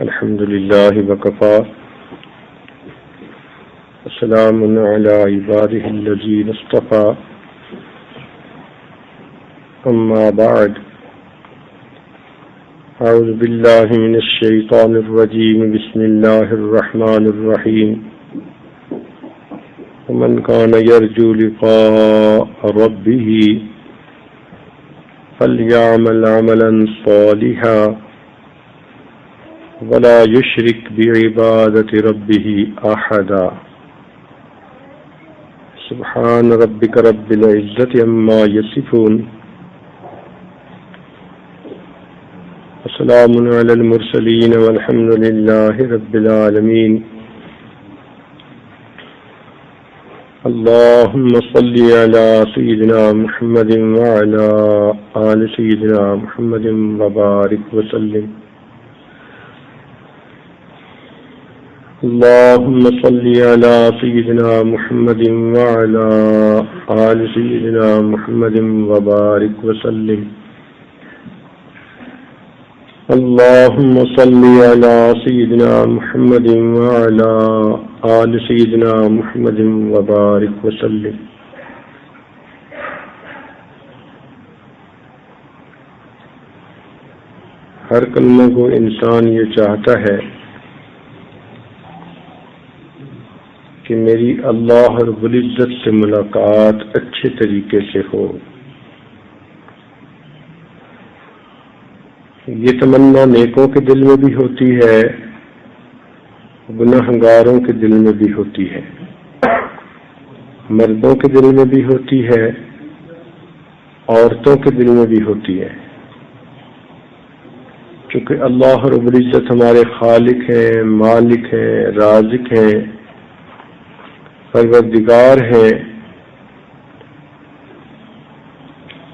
الحمد لله وكفى وسلام على عباده الذين اصطفى أما بعد أعوذ بالله من الشيطان الرجيم بسم الله الرحمن الرحيم ومن كان يرجو لقاء ربه فليعمل عملا صالحا ولا يشرك بعبادة ربه أحدا سبحان ربك رب العزة عما يصفون وسلام على المرسلين والحمد لله رب العالمين اللهم صل على سيدنا محمد وعلى آل سيدنا محمد وبارك وسلم اللهم صل على سيدنا محمد وعلى آل سيدنا محمد وبارك وسلم اللهم صل على سيدنا محمد وعلى آل سيدنا محمد وبارك وسلم ہر کلمہ کو انسان یہ چاہتا ہے کہ میری اللہ رب العزت سے ملاقات اچھے طریقے سے ہو. یہ تمنا نیکوں کے دل میں بھی ہوتی ہے، گناہگاروں کے دل میں بھی ہوتی ہے، مردوں کے دل میں بھی ہوتی ہے، عورتوں کے دل میں بھی ہوتی ہے. چونکہ اللہ رب العزت ہمارے خالق ہیں، مالک ہیں، رازق ہیں، پروردگار ہے،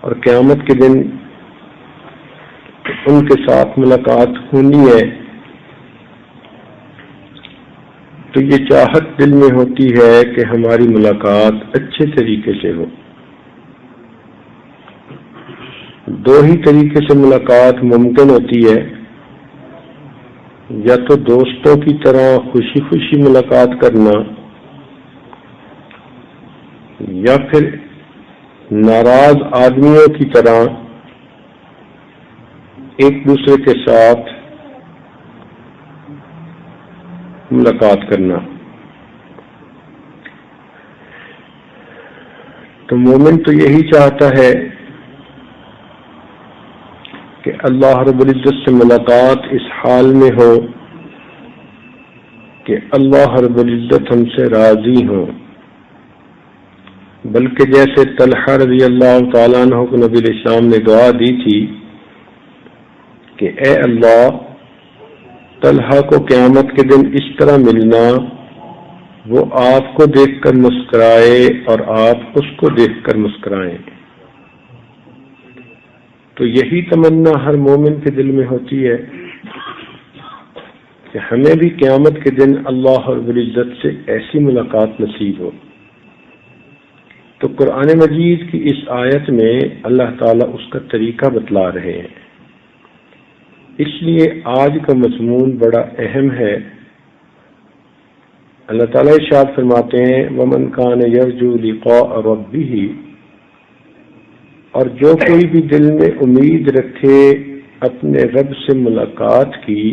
اور قیامت کے دن ان کے ساتھ ملاقات ہونی ہے تو یہ چاہت دل میں ہوتی ہے کہ ہماری ملاقات اچھے طریقے سے ہو. دو ہی طریقے سے ملاقات ممکن ہوتی ہے، یا تو دوستوں کی طرح خوشی خوشی ملاقات کرنا، یا پھر ناراض آدمیوں کی طرح ایک دوسرے کے ساتھ ملاقات کرنا. تو مومن تو یہی چاہتا ہے کہ اللہ رب العزت سے ملاقات اس حال میں ہو کہ اللہ رب العزت ہم سے راضی ہو. بلکہ جیسے طلحہ رضی اللہ تعالیٰ عنہ کو نبی علیہ السلام نے دعا دی تھی کہ اے اللہ طلحہ کو قیامت کے دن اس طرح ملنا وہ آپ کو دیکھ کر مسکرائے اور آپ اس کو دیکھ کر مسکرائیں. تو یہی تمنا ہر مومن کے دل میں ہوتی ہے کہ ہمیں بھی قیامت کے دن اللہ رب العزت سے ایسی ملاقات نصیب ہو. تو قرآن مجید کی اس آیت میں اللہ تعالیٰ اس کا طریقہ بتلا رہے ہیں. اس لیے آج کا مضمون بڑا اہم ہے. اللہ تعالیٰ ارشاد فرماتے ہیں وَمَنْ كَانَ يَرْجُو لِقَاءَ رَبِّهِ، اور جو کوئی بھی دل میں امید رکھے اپنے رب سے ملاقات کی،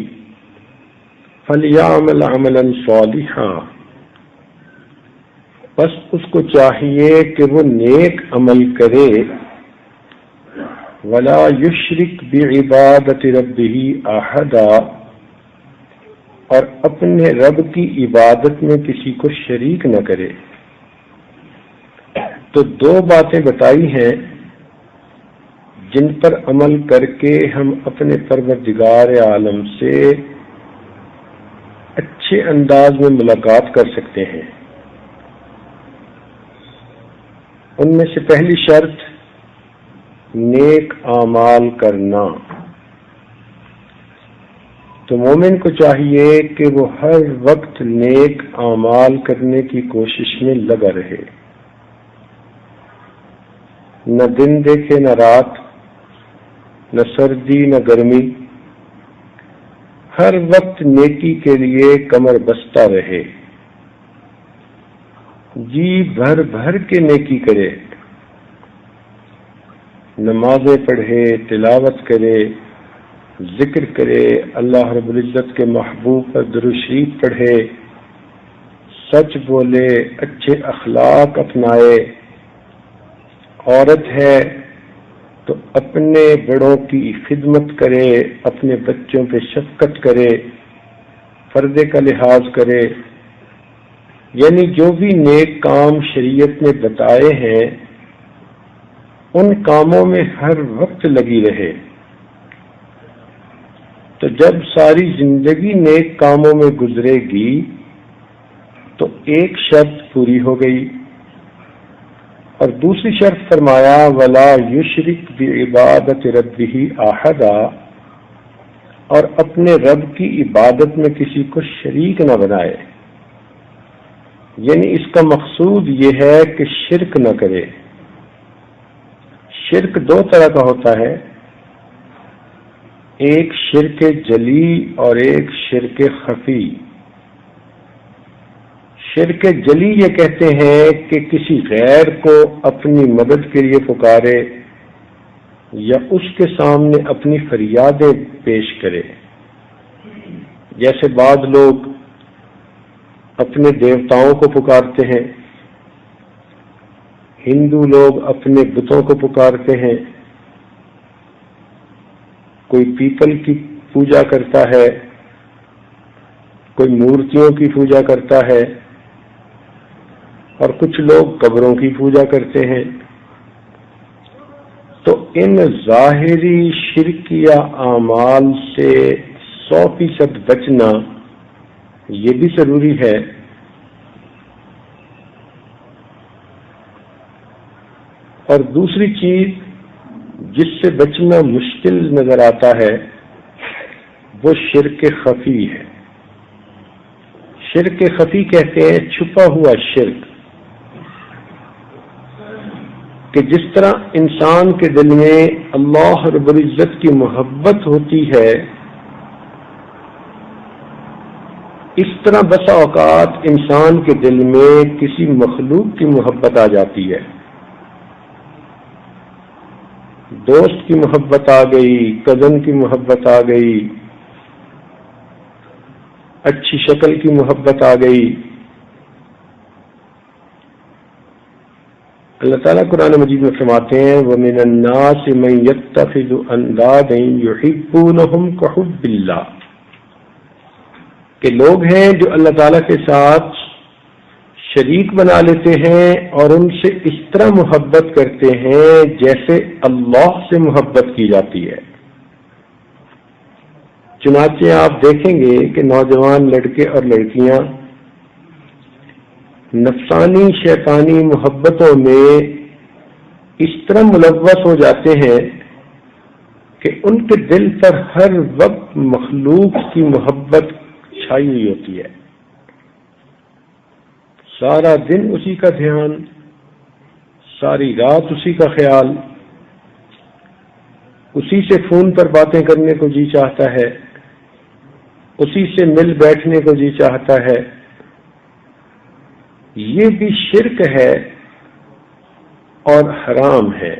فَلْيَعْمَلْ عَمَلًا صَالِحًا، بس اس کو چاہیے کہ وہ نیک عمل کرے، وَلَا يُشْرِكْ بِعِبَادَةِ رَبِّهِ أَحَدًا، اور اپنے رب کی عبادت میں کسی کو شریک نہ کرے. تو دو باتیں بتائی ہیں جن پر عمل کر کے ہم اپنے پروردگار عالم سے اچھے انداز میں ملاقات کر سکتے ہیں. ان میں سے پہلی شرط نیک اعمال کرنا. تو مومن کو چاہیے کہ وہ ہر وقت نیک اعمال کرنے کی کوشش میں لگا رہے، نہ دن دیکھے نہ رات، نہ سردی نہ گرمی، ہر وقت نیکی کے لیے کمر بستہ رہے، جی بھر بھر کے نیکی کرے، نمازیں پڑھے، تلاوت کرے، ذکر کرے، اللہ رب العزت کے محبوب پر درود شریف پڑھے، سچ بولے، اچھے اخلاق اپنائے، عورت ہے تو اپنے بڑوں کی خدمت کرے، اپنے بچوں پہ شفقت کرے، پردے کا لحاظ کرے، یعنی جو بھی نیک کام شریعت نے بتائے ہیں ان کاموں میں ہر وقت لگی رہے۔ تو جب ساری زندگی نیک کاموں میں گزرے گی تو ایک شرط پوری ہو گئی، اور دوسری شرط فرمایا وَلَا يُشْرِكْ بِعِبَادَةِ رَبِّهِ أَحَدًا، اور اپنے رب کی عبادت میں کسی کو شریک نہ بنائے، یعنی اس کا مقصود یہ ہے کہ شرک نہ کرے۔ شرک دو طرح کا ہوتا ہے، ایک شرک جلی اور ایک شرک خفی۔ شرک جلی یہ کہتے ہیں کہ کسی غیر کو اپنی مدد کے لیے پکارے یا اس کے سامنے اپنی فریادیں پیش کرے، جیسے بعض لوگ اپنے دیوتاؤں کو پکارتے ہیں، ہندو لوگ اپنے بتوں کو پکارتے ہیں، کوئی پیپل کی پوجا کرتا ہے، کوئی مورتیوں کی پوجا کرتا ہے، اور کچھ لوگ قبروں کی پوجا کرتے ہیں۔ تو ان ظاہری شرکیہ اعمال سے 100% بچنا یہ بھی ضروری ہے، اور دوسری چیز جس سے بچنا مشکل نظر آتا ہے وہ شرک خفی ہے۔ شرک خفی کہتے ہیں چھپا ہوا شرک، کہ جس طرح انسان کے دل میں اللہ رب العزت کی محبت ہوتی ہے، اس طرح بسا اوقات انسان کے دل میں کسی مخلوق کی محبت آ جاتی ہے، دوست کی محبت آ گئی، کزن کی محبت آ گئی، اچھی شکل کی محبت آ گئی۔ اللہ تعالیٰ قرآن مجید میں فرماتے ہیں وَمِنَ النَّاسِ مَن يَتَّخِذُ أَندَادًا يُحِبُّونَهُمْ كَحُبِّ اللَّهِ، کہ لوگ ہیں جو اللہ تعالیٰ کے ساتھ شریک بنا لیتے ہیں اور ان سے اس طرح محبت کرتے ہیں جیسے اللہ سے محبت کی جاتی ہے۔ چنانچہ آپ دیکھیں گے کہ نوجوان لڑکے اور لڑکیاں نفسانی شیطانی محبتوں میں اس طرح ملوث ہو جاتے ہیں کہ ان کے دل پر ہر وقت مخلوق کی محبت چھائی ہوئی ہوتی ہے، سارا دن اسی کا دھیان، ساری رات اسی کا خیال، اسی سے فون پر باتیں کرنے کو جی چاہتا ہے، اسی سے مل بیٹھنے کو جی چاہتا ہے۔ یہ بھی شرک ہے اور حرام ہے،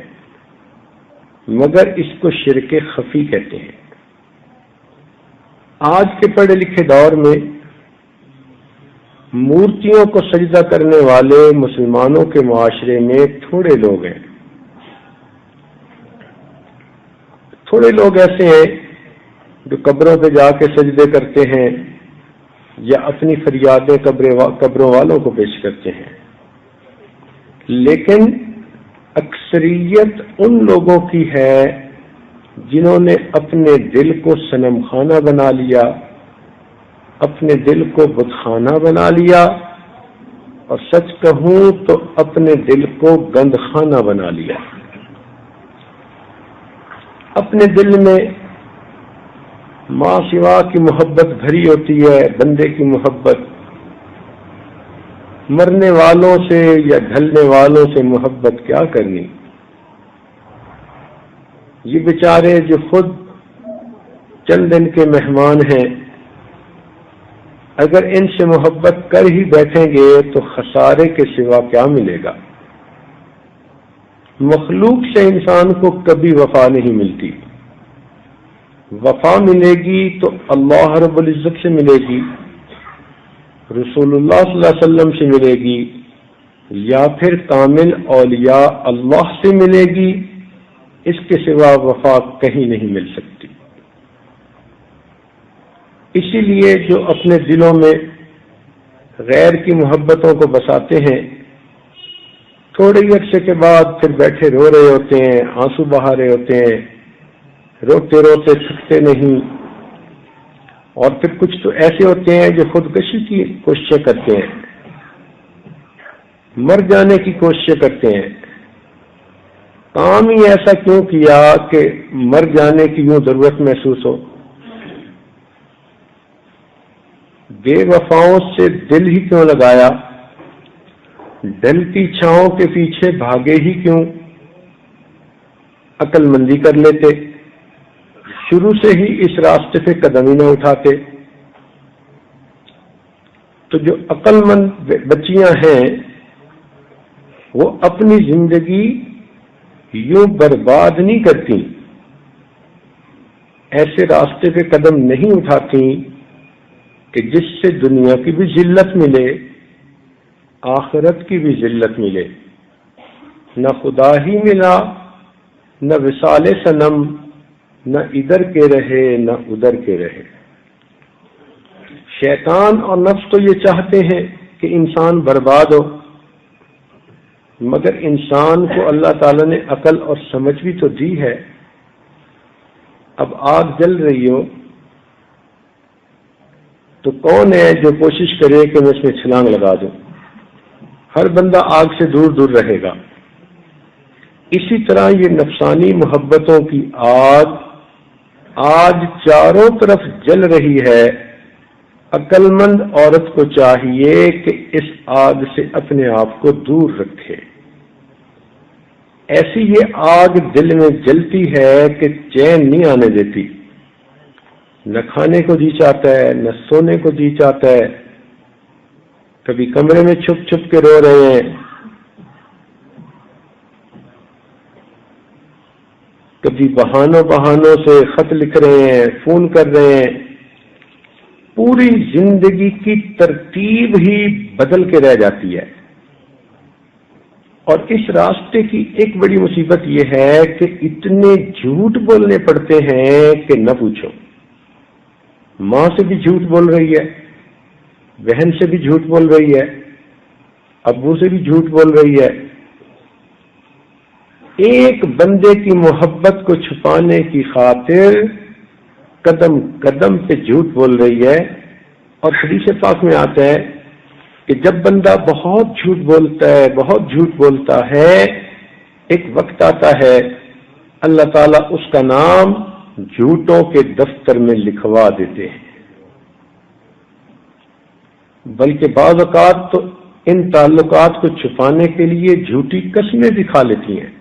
مگر اس کو شرک خفی کہتے ہیں۔ آج کے پڑھے لکھے دور میں مورتیوں کو سجدہ کرنے والے مسلمانوں کے معاشرے میں تھوڑے لوگ ہیں، تھوڑے لوگ ایسے ہیں جو قبروں پہ جا کے سجدے کرتے ہیں یا اپنی فریادیں قبروں والوں کو پیش کرتے ہیں، لیکن اکثریت ان لوگوں کی ہے جنہوں نے اپنے دل کو صنم خانہ بنا لیا، اپنے دل کو بت خانہ بنا لیا، اور سچ کہوں تو اپنے دل کو گند خانہ بنا لیا۔ اپنے دل میں ماں سوا کی محبت بھری ہوتی ہے، بندے کی محبت، مرنے والوں سے یا ڈھلنے والوں سے محبت کیا کرنی۔ یہ بیچارے جو خود چند دن کے مہمان ہیں، اگر ان سے محبت کر ہی بیٹھیں گے تو خسارے کے سوا کیا ملے گا؟ مخلوق سے انسان کو کبھی وفا نہیں ملتی. وفا ملے گی تو اللہ رب العزت سے ملے گی، رسول اللہ صلی اللہ علیہ وسلم سے ملے گی، یا پھر کامل اولیاء اللہ سے ملے گی. اس کے سوا وفا کہیں نہیں مل سکتی. اسی لیے جو اپنے دلوں میں غیر کی محبتوں کو بساتے ہیں، تھوڑے ہی عرصے کے بعد پھر بیٹھے رو رہے ہوتے ہیں، آنسو بہا رہے ہوتے ہیں، روتے روتے تھکتے نہیں. اور پھر کچھ تو ایسے ہوتے ہیں جو خودکشی کی کوششیں کرتے ہیں، مر جانے کی کوششیں کرتے ہیں. کام ہی ایسا کیوں کیا کہ مر جانے کی یوں ضرورت محسوس ہو؟ بے وفاؤں سے دل ہی کیوں لگایا؟ ڈلتی چھاؤں کے پیچھے بھاگے ہی کیوں؟ عقل مندی کر لیتے، شروع سے ہی اس راستے پہ قدم ہی نہ اٹھاتے. تو جو عقل مند بچیاں ہیں وہ اپنی زندگی یوں برباد نہیں کرتی، ایسے راستے پہ قدم نہیں اٹھاتی کہ جس سے دنیا کی بھی ذلت ملے، آخرت کی بھی ذلت ملے. نہ خدا ہی ملا، نہ وصال صنم، نہ ادھر کے رہے نہ ادھر کے رہے. شیطان اور نفس تو یہ چاہتے ہیں کہ انسان برباد ہو، مگر انسان کو اللہ تعالیٰ نے عقل اور سمجھ بھی تو دی ہے. اب آگ جل رہی ہو تو کون ہے جو کوشش کرے کہ میں اس میں چھلانگ لگا دوں؟ ہر بندہ آگ سے دور دور رہے گا. اسی طرح یہ نفسانی محبتوں کی آگ آج چاروں طرف جل رہی ہے. عقل مند عورت کو چاہیے کہ اس آگ سے اپنے آپ کو دور رکھے. ایسی یہ آگ دل میں جلتی ہے کہ چین نہیں آنے دیتی. نہ کھانے کو جی چاہتا ہے، نہ سونے کو جی چاہتا ہے. کبھی کمرے میں چھپ چھپ کے رو رہے ہیں، کبھی بہانوں سے خط لکھ رہے ہیں، فون کر رہے ہیں. پوری زندگی کی ترتیب ہی بدل کے رہ جاتی ہے. اور اس راستے کی ایک بڑی مصیبت یہ ہے کہ اتنے جھوٹ بولنے پڑتے ہیں کہ نہ پوچھو. ماں سے بھی جھوٹ بول رہی ہے، بہن سے بھی جھوٹ بول رہی ہے، ابو سے بھی جھوٹ بول رہی ہے. ایک بندے کی محبت کو چھپانے کی خاطر قدم قدم پہ جھوٹ بول رہی ہے. اور حدیث پاک میں آتا ہے کہ جب بندہ بہت جھوٹ بولتا ہے ایک وقت آتا ہے اللہ تعالیٰ اس کا نام جھوٹوں کے دفتر میں لکھوا دیتے ہیں. بلکہ بعض اوقات تو ان تعلقات کو چھپانے کے لیے جھوٹی قسمیں بھی کھا لیتی ہیں.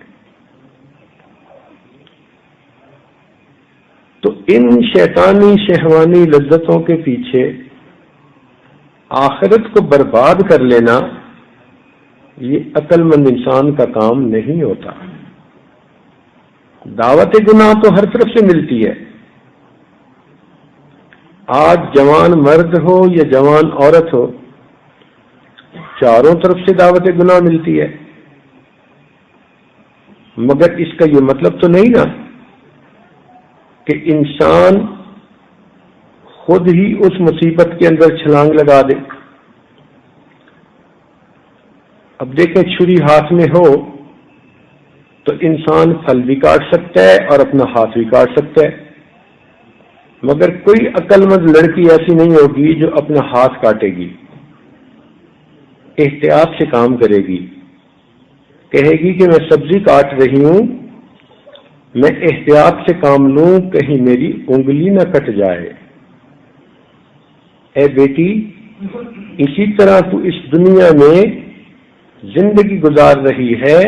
تو ان شیطانی شہوانی لذتوں کے پیچھے آخرت کو برباد کر لینا یہ عقل مند انسان کا کام نہیں ہوتا. دعوت گناہ تو ہر طرف سے ملتی ہے. آج جوان مرد ہو یا جوان عورت ہو، چاروں طرف سے دعوت گناہ ملتی ہے. مگر اس کا یہ مطلب تو نہیں نا کہ انسان خود ہی اس مصیبت کے اندر چھلانگ لگا دے. اب دیکھیں چھری ہاتھ میں ہو تو انسان پھل بھی کاٹ سکتا ہے اور اپنا ہاتھ بھی کاٹ سکتا ہے. مگر کوئی عقل مند لڑکی ایسی نہیں ہوگی جو اپنا ہاتھ کاٹے گی. احتیاط سے کام کرے گی، کہے گی کہ میں سبزی کاٹ رہی ہوں، میں احتیاط سے کام لوں کہیں میری انگلی نہ کٹ جائے. اے بیٹی، اسی طرح تو اس دنیا میں زندگی گزار رہی ہے،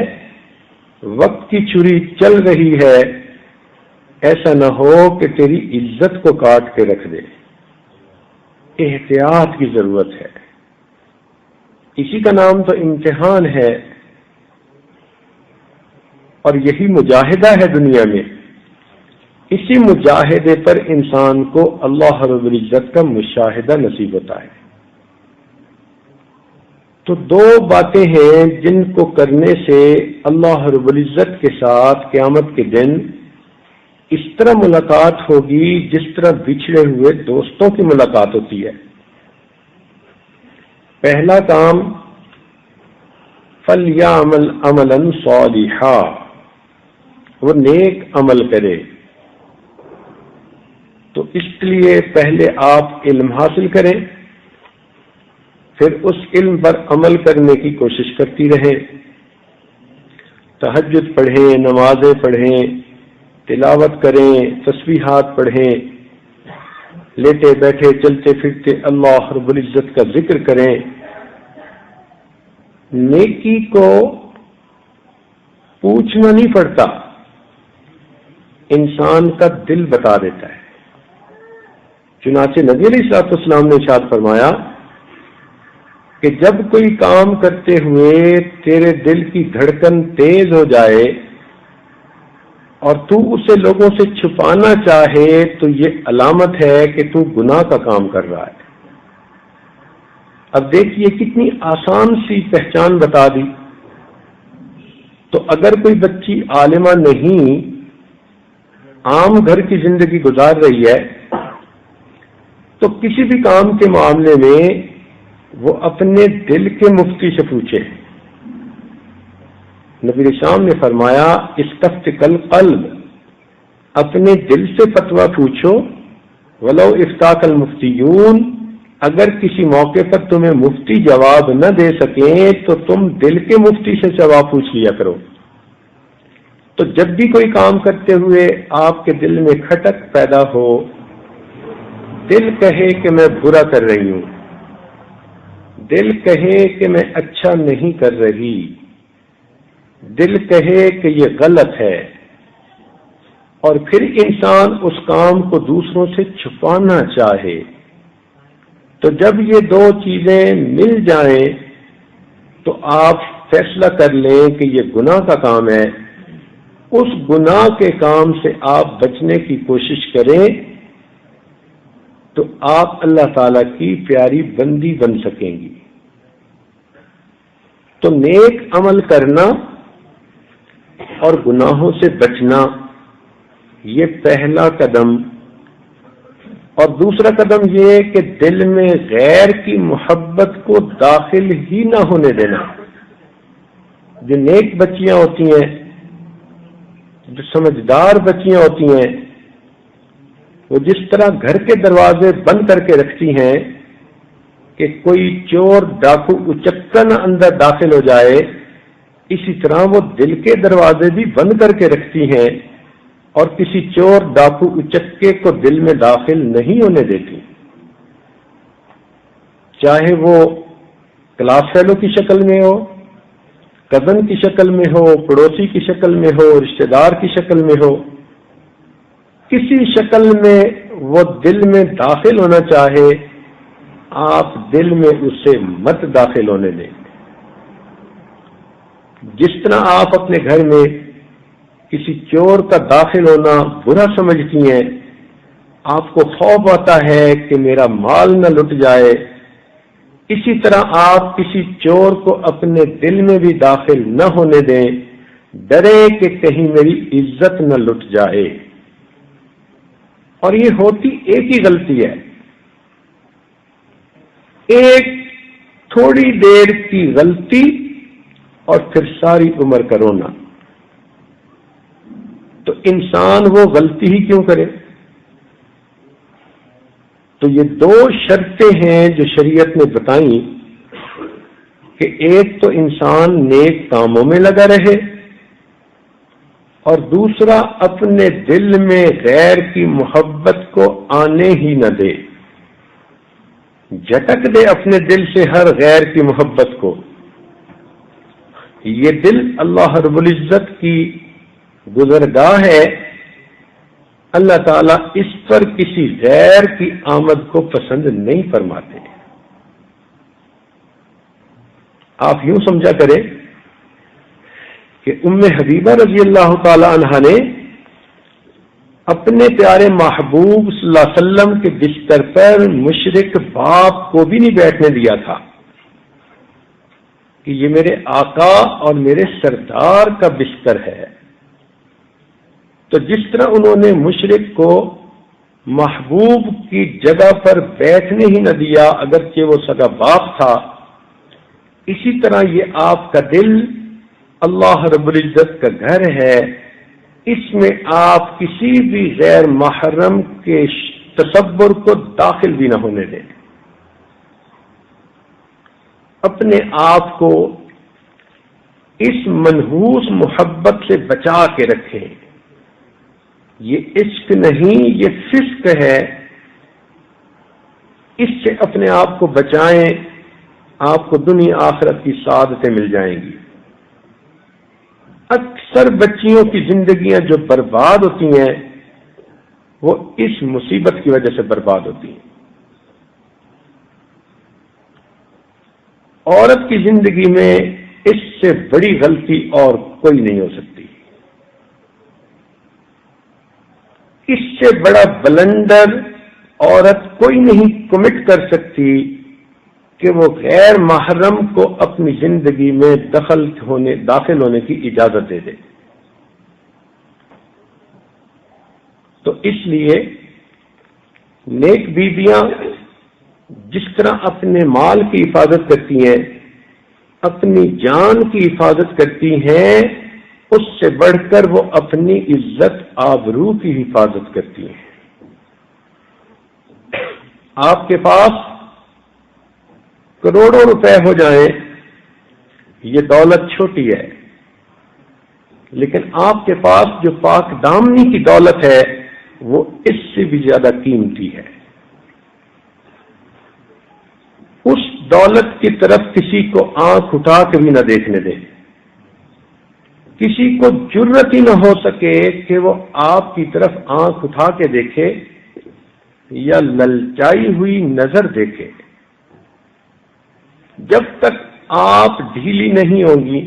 وقت کی چھری چل رہی ہے، ایسا نہ ہو کہ تیری عزت کو کاٹ کے رکھ دے. احتیاط کی ضرورت ہے. اسی کا نام تو امتحان ہے، اور یہی مجاہدہ ہے دنیا میں. اسی مجاہدے پر انسان کو اللہ رب العزت کا مشاہدہ نصیب ہوتا ہے. تو دو باتیں ہیں جن کو کرنے سے اللہ رب العزت کے ساتھ قیامت کے دن اس طرح ملاقات ہوگی جس طرح بچھڑے ہوئے دوستوں کی ملاقات ہوتی ہے. پہلا کام فَلْيَعْمَلْ عَمَلًا صَالِحًا، وہ نیک عمل کرے. تو اس لیے پہلے آپ علم حاصل کریں، پھر اس علم پر عمل کرنے کی کوشش کرتی رہیں. تہجد پڑھیں، نمازیں پڑھیں، تلاوت کریں، تسبیحات پڑھیں، لیٹے بیٹھے چلتے پھرتے اللہ رب العزت کا ذکر کریں. نیکی کو پوچھنا نہیں پڑتا، انسان کا دل بتا دیتا ہے. چنانچہ نبی علیہ الصلوۃ والسلام نے ارشاد فرمایا کہ جب کوئی کام کرتے ہوئے تیرے دل کی دھڑکن تیز ہو جائے اور تو اسے لوگوں سے چھپانا چاہے تو یہ علامت ہے کہ تو گناہ کا کام کر رہا ہے. اب دیکھیے کتنی آسان سی پہچان بتا دی. تو اگر کوئی بچی عالمہ نہیں، عام گھر کی زندگی گزار رہی ہے، تو کسی بھی کام کے معاملے میں وہ اپنے دل کے مفتی سے پوچھے. نبی اسلام نے فرمایا استفتق القلب، اپنے دل سے فتویٰ پوچھو. ولو افتاک المفتیون، اگر کسی موقع پر تمہیں مفتی جواب نہ دے سکیں تو تم دل کے مفتی سے جواب پوچھ لیا کرو. تو جب بھی کوئی کام کرتے ہوئے آپ کے دل میں کھٹک پیدا ہو، دل کہے کہ میں برا کر رہی ہوں، دل کہے کہ میں اچھا نہیں کر رہی، دل کہے کہ یہ غلط ہے، اور پھر انسان اس کام کو دوسروں سے چھپانا چاہے، تو جب یہ دو چیزیں مل جائیں تو آپ فیصلہ کر لیں کہ یہ گناہ کا کام ہے. اس گناہ کے کام سے آپ بچنے کی کوشش کریں تو آپ اللہ تعالی کی پیاری بندی بن سکیں گی. تو نیک عمل کرنا اور گناہوں سے بچنا یہ پہلا قدم. اور دوسرا قدم یہ کہ دل میں غیر کی محبت کو داخل ہی نہ ہونے دینا. جو نیک بچیاں ہوتی ہیں، جو سمجھدار بچیاں ہوتی ہیں، وہ جس طرح گھر کے دروازے بند کر کے رکھتی ہیں کہ کوئی چور ڈاکو اچکا نہ اندر داخل ہو جائے، اسی طرح وہ دل کے دروازے بھی بند کر کے رکھتی ہیں اور کسی چور ڈاکو اچکے کو دل میں داخل نہیں ہونے دیتی. چاہے وہ کلاس فیلو کی شکل میں ہو، کزن کی شکل میں ہو، پڑوسی کی شکل میں ہو، رشتہ دار کی شکل میں ہو، کسی شکل میں وہ دل میں داخل ہونا چاہے، آپ دل میں اسے مت داخل ہونے دیں. جس طرح آپ اپنے گھر میں کسی چور کا داخل ہونا برا سمجھتی ہیں، آپ کو خوف آتا ہے کہ میرا مال نہ لٹ جائے، اسی طرح آپ کسی چور کو اپنے دل میں بھی داخل نہ ہونے دیں، ڈرے کہ کہیں میری عزت نہ لٹ جائے. اور یہ ہوتی ایک ہی غلطی ہے، ایک تھوڑی دیر کی غلطی اور پھر ساری عمر کا رونا. تو انسان وہ غلطی ہی کیوں کرے؟ تو یہ دو شرطیں ہیں جو شریعت نے بتائیں کہ ایک تو انسان نیک کاموں میں لگا رہے اور دوسرا اپنے دل میں غیر کی محبت کو آنے ہی نہ دے، جھٹک دے اپنے دل سے ہر غیر کی محبت کو. یہ دل اللہ رب العزت کی گزرگاہ ہے، اللہ تعالیٰ اس پر کسی غیر کی آمد کو پسند نہیں فرماتے. آپ یوں سمجھا کریں کہ ام حبیبہ رضی اللہ تعالی عنہا نے اپنے پیارے محبوب صلی اللہ علیہ وسلم کے بستر پر مشرک باپ کو بھی نہیں بیٹھنے دیا تھا کہ یہ میرے آقا اور میرے سردار کا بستر ہے. تو جس طرح انہوں نے مشرک کو محبوب کی جگہ پر بیٹھنے ہی نہ دیا اگرچہ وہ سگا باپ تھا، اسی طرح یہ آپ کا دل اللہ رب العزت کا گھر ہے، اس میں آپ کسی بھی غیر محرم کے تصور کو داخل بھی نہ ہونے دیں. اپنے آپ کو اس منحوس محبت سے بچا کے رکھیں. یہ عشق نہیں، یہ فسق ہے. اس سے اپنے آپ کو بچائیں، آپ کو دنیا آخرت کی سعادتیں مل جائیں گی. اکثر بچیوں کی زندگیاں جو برباد ہوتی ہیں وہ اس مصیبت کی وجہ سے برباد ہوتی ہیں. عورت کی زندگی میں اس سے بڑی غلطی اور کوئی نہیں ہو سکتی. اس سے بڑا بلنڈر عورت کوئی نہیں کمٹ کر سکتی کہ وہ غیر محرم کو اپنی زندگی میں داخل ہونے کی اجازت دے دے. تو اس لیے نیک بیویاں جس طرح اپنے مال کی حفاظت کرتی ہیں، اپنی جان کی حفاظت کرتی ہیں، اس سے بڑھ کر وہ اپنی عزت آبرو کی حفاظت کرتی ہیں. آپ کے پاس کروڑوں روپے ہو جائیں، یہ دولت چھوٹی ہے، لیکن آپ کے پاس جو پاک دامنی کی دولت ہے وہ اس سے بھی زیادہ قیمتی ہے. اس دولت کی طرف کسی کو آنکھ اٹھا کے بھی نہ دیکھنے دیں. کسی کو جرت ہی نہ ہو سکے کہ وہ آپ کی طرف آنکھ اٹھا کے دیکھے یا للچائی ہوئی نظر دیکھے. جب تک آپ ڈھیلی نہیں ہوں گی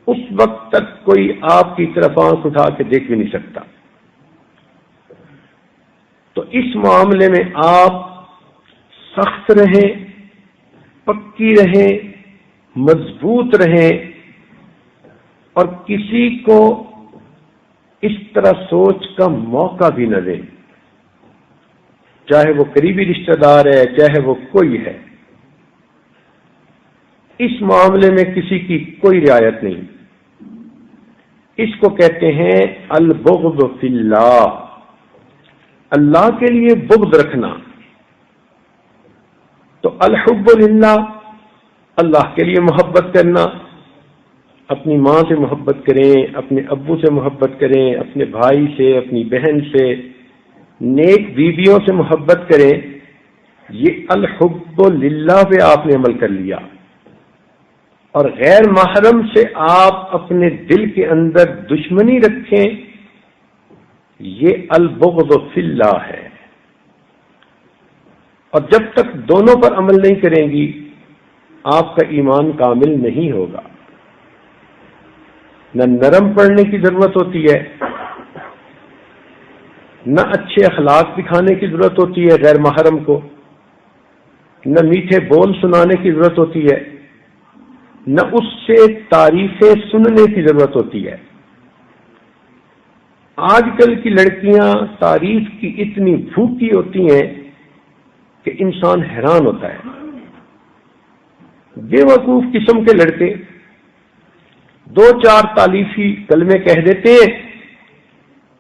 اس وقت تک کوئی آپ کی طرف آنکھ اٹھا کے دیکھ بھی نہیں سکتا. تو اس معاملے میں آپ سخت رہیں، پکی رہیں، مضبوط رہیں اور کسی کو اس طرح سوچ کا موقع بھی نہ دیں، چاہے وہ قریبی رشتہ دار ہے، چاہے وہ کوئی ہے. اس معاملے میں کسی کی کوئی رعایت نہیں. اس کو کہتے ہیں البغض فی اللہ، اللہ کے لیے بغض رکھنا. تو الحب للہ، اللہ کے لیے محبت کرنا. اپنی ماں سے محبت کریں، اپنے ابو سے محبت کریں، اپنے بھائی سے، اپنی بہن سے، نیک بیویوں سے محبت کریں. یہ الحب للہ پہ آپ نے عمل کر لیا. اور غیر محرم سے آپ اپنے دل کے اندر دشمنی رکھیں، یہ البغض فی اللہ ہے. اور جب تک دونوں پر عمل نہیں کریں گی آپ کا ایمان کامل نہیں ہوگا. نہ نرم پڑنے کی ضرورت ہوتی ہے، نہ اچھے اخلاق دکھانے کی ضرورت ہوتی ہے غیر محرم کو، نہ میٹھے بول سنانے کی ضرورت ہوتی ہے، نہ اس سے تعریفیں سننے کی ضرورت ہوتی ہے. آج کل کی لڑکیاں تعریف کی اتنی بھوکی ہوتی ہیں کہ انسان حیران ہوتا ہے. بے وقوف قسم کے لڑکے دو چار تعلیفی کلمے کہہ دیتے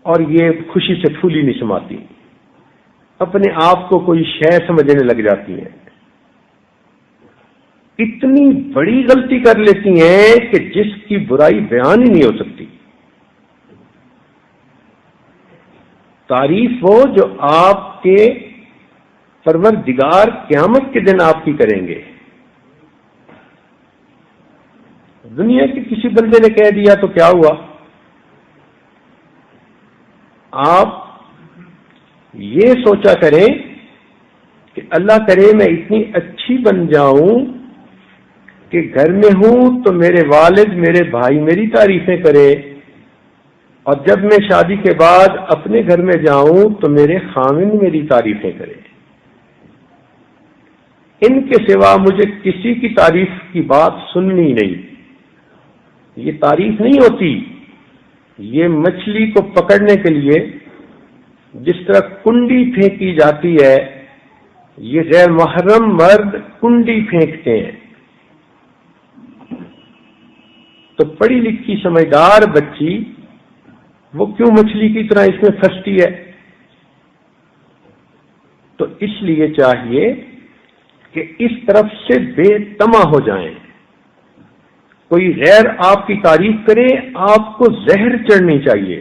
اور یہ خوشی سے پھولی نہیں سماتی، اپنے آپ کو کوئی شے سمجھنے لگ جاتی ہیں. اتنی بڑی غلطی کر لیتی ہیں کہ جس کی برائی بیان ہی نہیں ہو سکتی. تعریف وہ جو آپ کے پروردگار قیامت کے دن آپ کی کریں گے. دنیا کے کسی بندے نے کہہ دیا تو کیا ہوا، آپ یہ سوچا کریں کہ اللہ کرے میں اتنی اچھی بن جاؤں کہ گھر میں ہوں تو میرے والد میرے بھائی میری تعریفیں کرے، اور جب میں شادی کے بعد اپنے گھر میں جاؤں تو میرے خاوند میری تعریفیں کرے۔ ان کے سوا مجھے کسی کی تعریف کی بات سننی نہیں۔ یہ تعریف نہیں ہوتی، یہ مچھلی کو پکڑنے کے لیے جس طرح کنڈی پھینکی جاتی ہے، یہ غیر محرم مرد کنڈی پھینکتے ہیں، تو پڑھی لکھی سمجھدار بچی وہ کیوں مچھلی کی طرح اس میں پھنستی ہے؟ تو اس لیے چاہیے کہ اس طرف سے بے طمع ہو جائیں۔ کوئی غیر آپ کی تعریف کرے، آپ کو زہر چڑھنی چاہیے،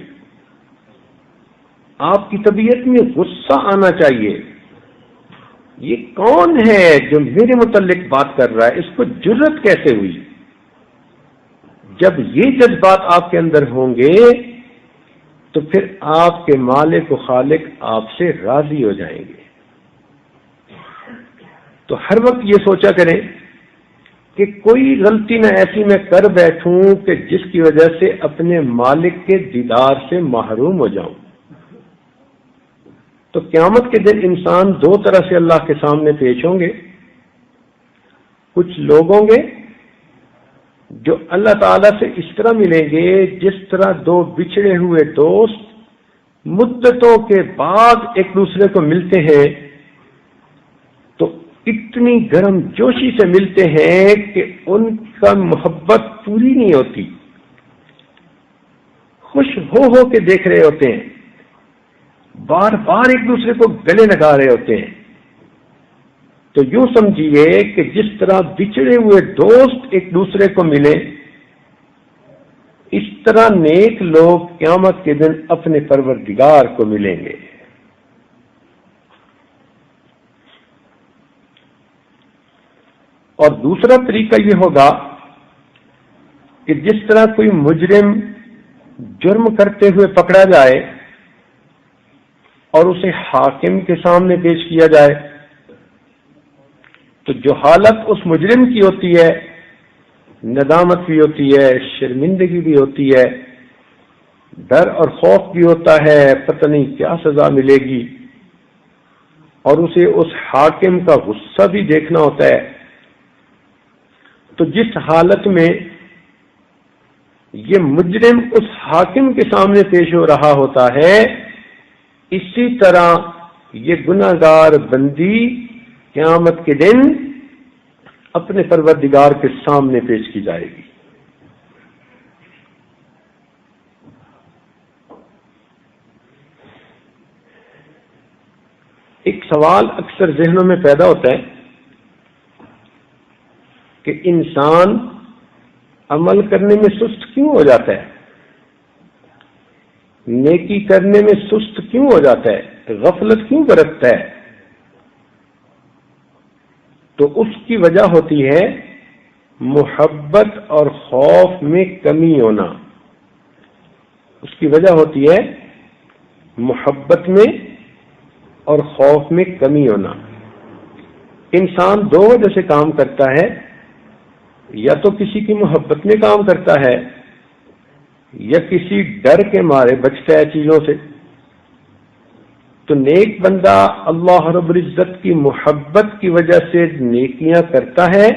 آپ کی طبیعت میں غصہ آنا چاہیے۔ یہ کون ہے جو میرے متعلق بات کر رہا ہے؟ اس کو جرأت کیسے ہوئی؟ جب یہ جذبات آپ کے اندر ہوں گے تو پھر آپ کے مالک و خالق آپ سے راضی ہو جائیں گے۔ تو ہر وقت یہ سوچا کریں کہ کوئی غلطی نہ ایسی میں کر بیٹھوں کہ جس کی وجہ سے اپنے مالک کے دیدار سے محروم ہو جاؤں۔ تو قیامت کے دن انسان دو طرح سے اللہ کے سامنے پیش ہوں گے۔ کچھ لوگ ہوں گے جو اللہ تعالیٰ سے اس طرح ملیں گے جس طرح دو بچھڑے ہوئے دوست مدتوں کے بعد ایک دوسرے کو ملتے ہیں تو اتنی گرم جوشی سے ملتے ہیں کہ ان کا محبت پوری نہیں ہوتی، خوش ہو کے دیکھ رہے ہوتے ہیں، بار بار ایک دوسرے کو گلے لگا رہے ہوتے ہیں۔ تو یوں سمجھیے کہ جس طرح بچھڑے ہوئے دوست ایک دوسرے کو ملے، اس طرح نیک لوگ قیامت کے دن اپنے پروردگار کو ملیں گے۔ اور دوسرا طریقہ یہ ہوگا کہ جس طرح کوئی مجرم جرم کرتے ہوئے پکڑا جائے اور اسے حاکم کے سامنے پیش کیا جائے تو جو حالت اس مجرم کی ہوتی ہے، ندامت بھی ہوتی ہے، شرمندگی بھی ہوتی ہے، ڈر اور خوف بھی ہوتا ہے، پتہ نہیں کیا سزا ملے گی، اور اسے اس حاکم کا غصہ بھی دیکھنا ہوتا ہے۔ تو جس حالت میں یہ مجرم اس حاکم کے سامنے پیش ہو رہا ہوتا ہے، اسی طرح یہ گناہگار بندی قیامت کے دن اپنے پروردگار کے سامنے پیش کی جائے گی۔ ایک سوال اکثر ذہنوں میں پیدا ہوتا ہے کہ انسان عمل کرنے میں سست کیوں ہو جاتا ہے، نیکی کرنے میں سست کیوں ہو جاتا ہے، غفلت کیوں برتتا ہے؟ تو اس کی وجہ ہوتی ہے محبت اور خوف میں کمی ہونا۔ اس کی وجہ ہوتی ہے محبت میں اور خوف میں کمی ہونا۔ انسان دو وجہ سے کام کرتا ہے، یا تو کسی کی محبت میں کام کرتا ہے یا کسی ڈر کے مارے بچتا ہے چیزوں سے۔ تو نیک بندہ اللہ رب العزت کی محبت کی وجہ سے نیکیاں کرتا ہے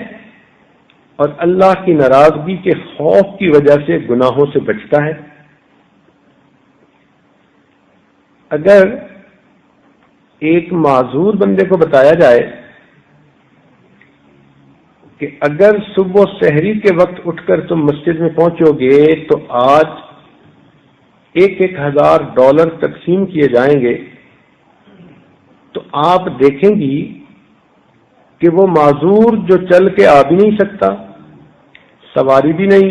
اور اللہ کی ناراضگی کے خوف کی وجہ سے گناہوں سے بچتا ہے۔ اگر ایک معذور بندے کو بتایا جائے کہ اگر صبح سحری کے وقت اٹھ کر تم مسجد میں پہنچو گے تو آج 1,000 ڈالر تقسیم کیے جائیں گے، تو آپ دیکھیں گی کہ وہ معذور جو چل کے آ بھی نہیں سکتا، سواری بھی نہیں،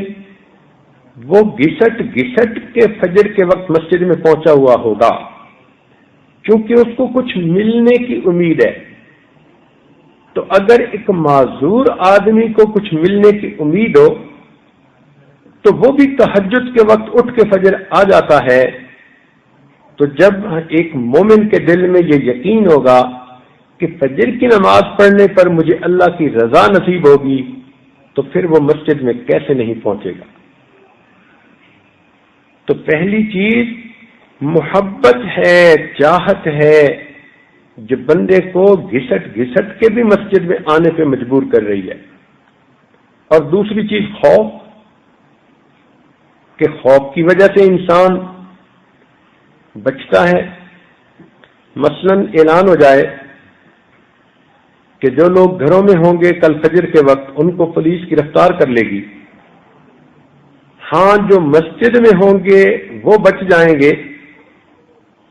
وہ گھسٹ گھسٹ کے فجر کے وقت مسجد میں پہنچا ہوا ہوگا، کیونکہ اس کو کچھ ملنے کی امید ہے۔ تو اگر ایک معذور آدمی کو کچھ ملنے کی امید ہو تو وہ بھی تہجد کے وقت اٹھ کے فجر آ جاتا ہے، تو جب ایک مومن کے دل میں یہ یقین ہوگا کہ فجر کی نماز پڑھنے پر مجھے اللہ کی رضا نصیب ہوگی، تو پھر وہ مسجد میں کیسے نہیں پہنچے گا؟ تو پہلی چیز محبت ہے، چاہت ہے، جو بندے کو گھسٹ گھسٹ کے بھی مسجد میں آنے پہ مجبور کر رہی ہے۔ اور دوسری چیز خوف، کہ خوف کی وجہ سے انسان بچتا ہے۔ مثلا اعلان ہو جائے کہ جو لوگ گھروں میں ہوں گے کل فجر کے وقت ان کو پولیس گرفتار کر لے گی، ہاں جو مسجد میں ہوں گے وہ بچ جائیں گے۔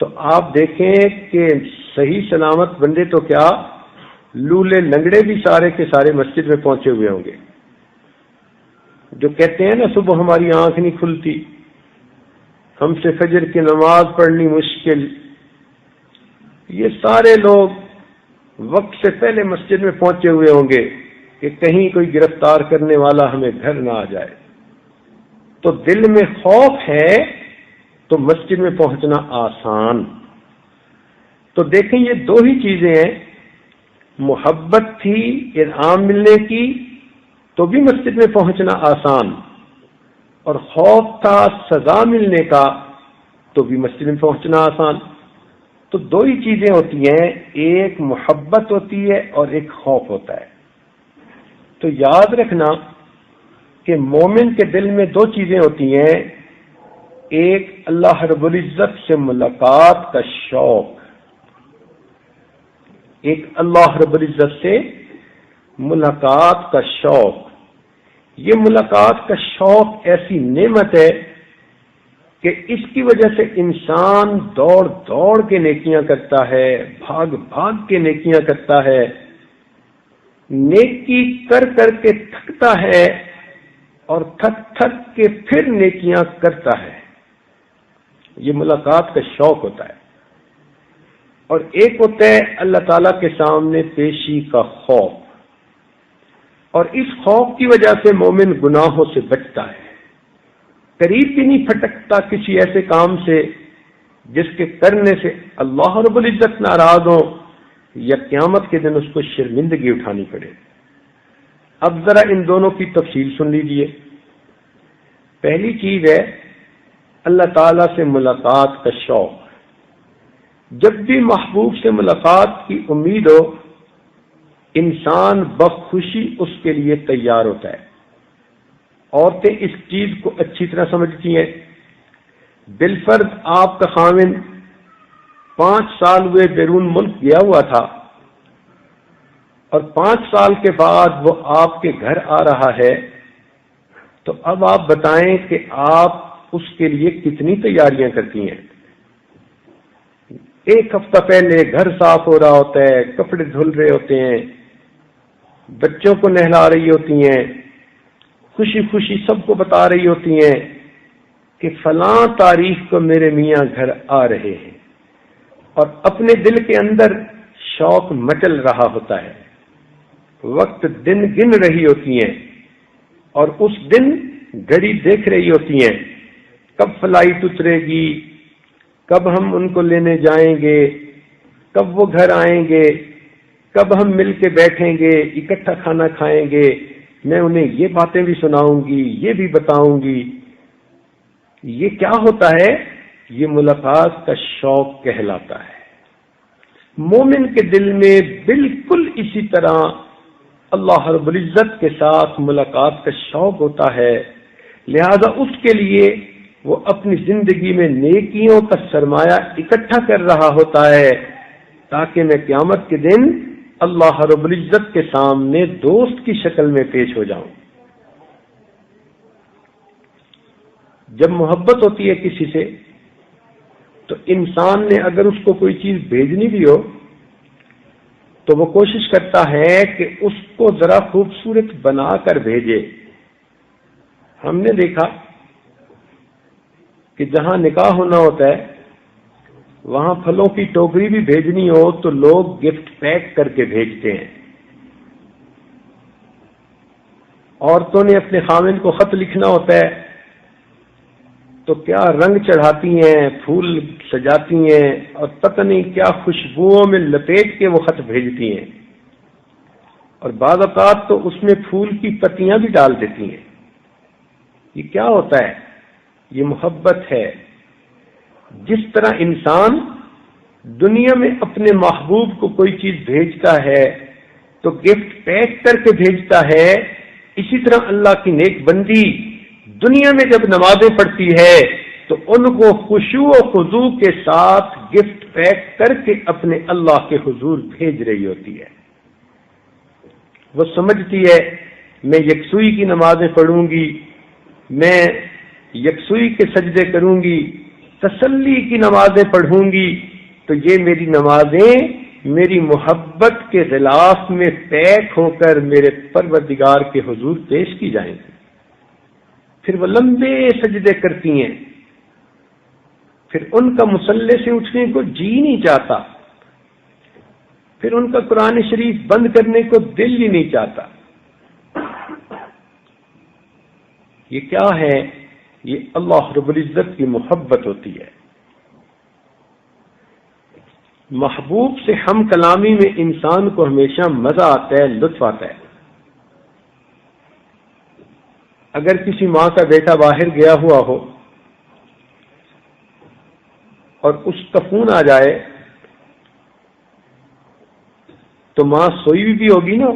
تو آپ دیکھیں کہ صحیح سلامت بندے تو کیا، لولے لنگڑے بھی سارے کے سارے مسجد میں پہنچے ہوئے ہوں گے۔ جو کہتے ہیں نا صبح ہماری آنکھ نہیں کھلتی، ہم سے فجر کی نماز پڑھنی مشکل، یہ سارے لوگ وقت سے پہلے مسجد میں پہنچے ہوئے ہوں گے کہ کہیں کوئی گرفتار کرنے والا ہمیں گھر نہ آ جائے۔ تو دل میں خوف ہے تو مسجد میں پہنچنا آسان۔ تو دیکھیں یہ دو ہی چیزیں ہیں، محبت تھی انعام ملنے کی تو بھی مسجد میں پہنچنا آسان، اور خوف تھا سزا ملنے کا تو بھی مسجد میں پہنچنا آسان۔ تو دو ہی چیزیں ہوتی ہیں، ایک محبت ہوتی ہے اور ایک خوف ہوتا ہے۔ تو یاد رکھنا کہ مومن کے دل میں دو چیزیں ہوتی ہیں، ایک اللہ رب العزت سے ملاقات کا شوق، ایک اللہ رب العزت سے ملاقات کا شوق۔ یہ ملاقات کا شوق ایسی نعمت ہے کہ اس کی وجہ سے انسان دوڑ دوڑ کے نیکیاں کرتا ہے، بھاگ بھاگ کے نیکیاں کرتا ہے، نیکی کر کر کے تھکتا ہے اور تھک تھک کے پھر نیکیاں کرتا ہے۔ یہ ملاقات کا شوق ہوتا ہے۔ اور ایک ہوتا ہے اللہ تعالیٰ کے سامنے پیشی کا خوف، اور اس خوف کی وجہ سے مومن گناہوں سے بچتا ہے، قریب بھی نہیں پھٹکتا کسی ایسے کام سے جس کے کرنے سے اللہ رب العزت ناراض ہو یا قیامت کے دن اس کو شرمندگی اٹھانی پڑے۔ اب ذرا ان دونوں کی تفصیل سن لیجئے۔ پہلی چیز ہے اللہ تعالیٰ سے ملاقات کا شوق۔ جب بھی محبوب سے ملاقات کی امید ہو، انسان بخوشی اس کے لیے تیار ہوتا ہے۔ عورتیں اس چیز کو اچھی طرح سمجھتی ہیں۔ بالفرض آپ کا خاوند 5 سال ہوئے بیرون ملک گیا ہوا تھا، اور 5 سال کے بعد وہ آپ کے گھر آ رہا ہے، تو اب آپ بتائیں کہ آپ اس کے لیے کتنی تیاریاں کرتی ہیں۔ 1 ہفتہ پہلے گھر صاف ہو رہا ہوتا ہے، کپڑے دھل رہے ہوتے ہیں، بچوں کو نہلا رہی ہوتی ہیں، خوشی خوشی سب کو بتا رہی ہوتی ہیں کہ فلاں تاریخ کو میرے میاں گھر آ رہے ہیں، اور اپنے دل کے اندر شوق مچل رہا ہوتا ہے، وقت دن گن رہی ہوتی ہیں، اور اس دن گھڑی دیکھ رہی ہوتی ہیں کب فلائٹ اترے گی، کب ہم ان کو لینے جائیں گے، کب وہ گھر آئیں گے، کب ہم مل کے بیٹھیں گے، اکٹھا کھانا کھائیں گے، میں انہیں یہ باتیں بھی سناؤں گی، یہ بھی بتاؤں گی۔ یہ کیا ہوتا ہے؟ یہ ملاقات کا شوق کہلاتا ہے۔ مومن کے دل میں بالکل اسی طرح اللہ رب العزت کے ساتھ ملاقات کا شوق ہوتا ہے، لہذا اس کے لیے وہ اپنی زندگی میں نیکیوں کا سرمایہ اکٹھا کر رہا ہوتا ہے، تاکہ میں قیامت کے دن اللہ رب العزت کے سامنے دوست کی شکل میں پیش ہو جاؤں۔ جب محبت ہوتی ہے کسی سے تو انسان نے اگر اس کو کوئی چیز بھیجنی بھی ہو تو وہ کوشش کرتا ہے کہ اس کو ذرا خوبصورت بنا کر بھیجے۔ ہم نے دیکھا کہ جہاں نکاح ہونا ہوتا ہے وہاں پھلوں کی ٹوکری بھی بھیجنی ہو تو لوگ گفٹ پیک کر کے بھیجتے ہیں۔ عورتوں نے اپنے خاوند کو خط لکھنا ہوتا ہے تو کیا رنگ چڑھاتی ہیں، پھول سجاتی ہیں اور پتہ نہیں کیا خوشبوؤں میں لپیٹ کے وہ خط بھیجتی ہیں، اور بعض اوقات تو اس میں پھول کی پتیاں بھی ڈال دیتی ہیں۔ یہ کیا ہوتا ہے؟ یہ محبت ہے۔ جس طرح انسان دنیا میں اپنے محبوب کو کوئی چیز بھیجتا ہے تو گفٹ پیک کر کے بھیجتا ہے، اسی طرح اللہ کی نیک بندی دنیا میں جب نمازیں پڑھتی ہے تو ان کو خشوع و خضوع کے ساتھ گفٹ پیک کر کے اپنے اللہ کے حضور بھیج رہی ہوتی ہے۔ وہ سمجھتی ہے میں یکسوئی کی نمازیں پڑھوں گی، میں یکسوئی کے سجدے کروں گی، تسلی کی نمازیں پڑھوں گی، تو یہ میری نمازیں میری محبت کے غلاف میں پیک ہو کر میرے پروردگار کے حضور پیش کی جائیں گی۔ پھر وہ لمبے سجدے کرتی ہیں، پھر ان کا مصلی سے اٹھنے کو جی نہیں چاہتا، پھر ان کا قرآن شریف بند کرنے کو دل ہی نہیں چاہتا۔ یہ کیا ہے؟ یہ اللہ رب العزت کی محبت ہوتی ہے۔ محبوب سے ہم کلامی میں انسان کو ہمیشہ مزہ آتا ہے، لطف آتا ہے۔ اگر کسی ماں کا بیٹا باہر گیا ہوا ہو اور اس کا فون آ جائے تو ماں سوئی بھی ہوگی نا،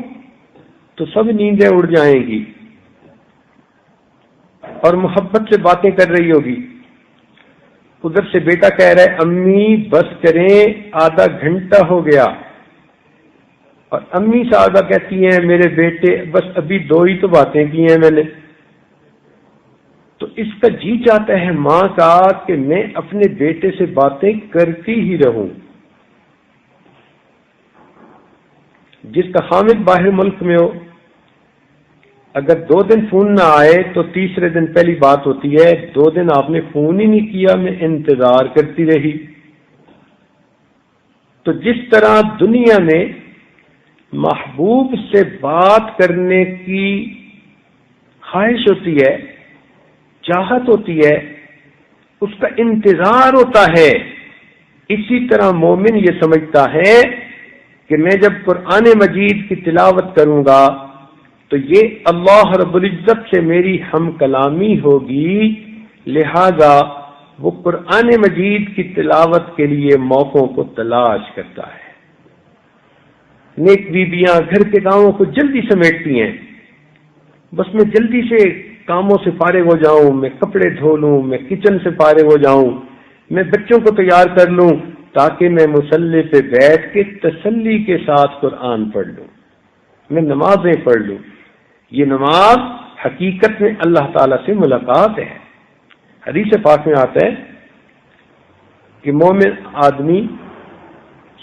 تو سب نیندیں اڑ جائیں گی اور محبت سے باتیں کر رہی ہوگی۔ ادھر سے بیٹا کہہ رہا ہے امی بس کریں، آدھا گھنٹہ ہو گیا، اور امی صاحبہ کہتی ہیں میرے بیٹے بس ابھی 2 ہی تو باتیں کی ہیں میں نے۔ تو اس کا جی چاہتا ہے ماں کا کہ میں اپنے بیٹے سے باتیں کرتی ہی رہوں۔ جس کا خامد باہر ملک میں ہو، اگر 2 دن فون نہ آئے تو تیسرے دن پہلی بات ہوتی ہے 2 دن آپ نے فون ہی نہیں کیا، میں انتظار کرتی رہی۔ تو جس طرح دنیا میں محبوب سے بات کرنے کی خواہش ہوتی ہے، چاہت ہوتی ہے، اس کا انتظار ہوتا ہے، اسی طرح مومن یہ سمجھتا ہے کہ میں جب قرآن مجید کی تلاوت کروں گا تو یہ اللہ رب العزت سے میری ہم کلامی ہوگی، لہذا وہ قرآن مجید کی تلاوت کے لیے موقعوں کو تلاش کرتا ہے۔ نیک بیویاں گھر کے کاموں کو جلدی سمیٹتی ہیں، بس میں جلدی سے کاموں سے فارغ ہو جاؤں، میں کپڑے دھو لوں، میں کچن سے فارغ ہو جاؤں، میں بچوں کو تیار کر لوں تاکہ میں مصلی پہ بیٹھ کے تسلی کے ساتھ قرآن پڑھ لوں، میں نمازیں پڑھ لوں۔ یہ نماز حقیقت میں اللہ تعالیٰ سے ملاقات ہے۔ حدیث پاک میں آتا ہے کہ مومن آدمی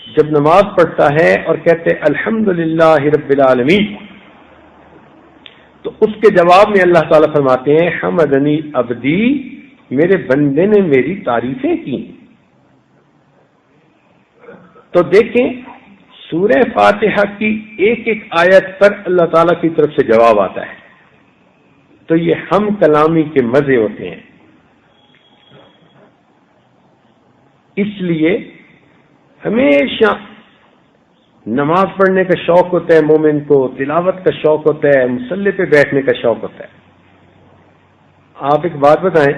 جب نماز پڑھتا ہے اور کہتے الحمدللہ رب العالمین، تو اس کے جواب میں اللہ تعالیٰ فرماتے ہیں حمدنی عبدی، میرے بندے نے میری تعریفیں کی۔ تو دیکھیں سورہ فاتحہ کی ایک ایک آیت پر اللہ تعالیٰ کی طرف سے جواب آتا ہے، تو یہ ہم کلامی کے مزے ہوتے ہیں۔ اس لیے ہمیشہ نماز پڑھنے کا شوق ہوتا ہے مومن کو، تلاوت کا شوق ہوتا ہے، مصلی پہ بیٹھنے کا شوق ہوتا ہے۔ آپ ایک بات بتائیں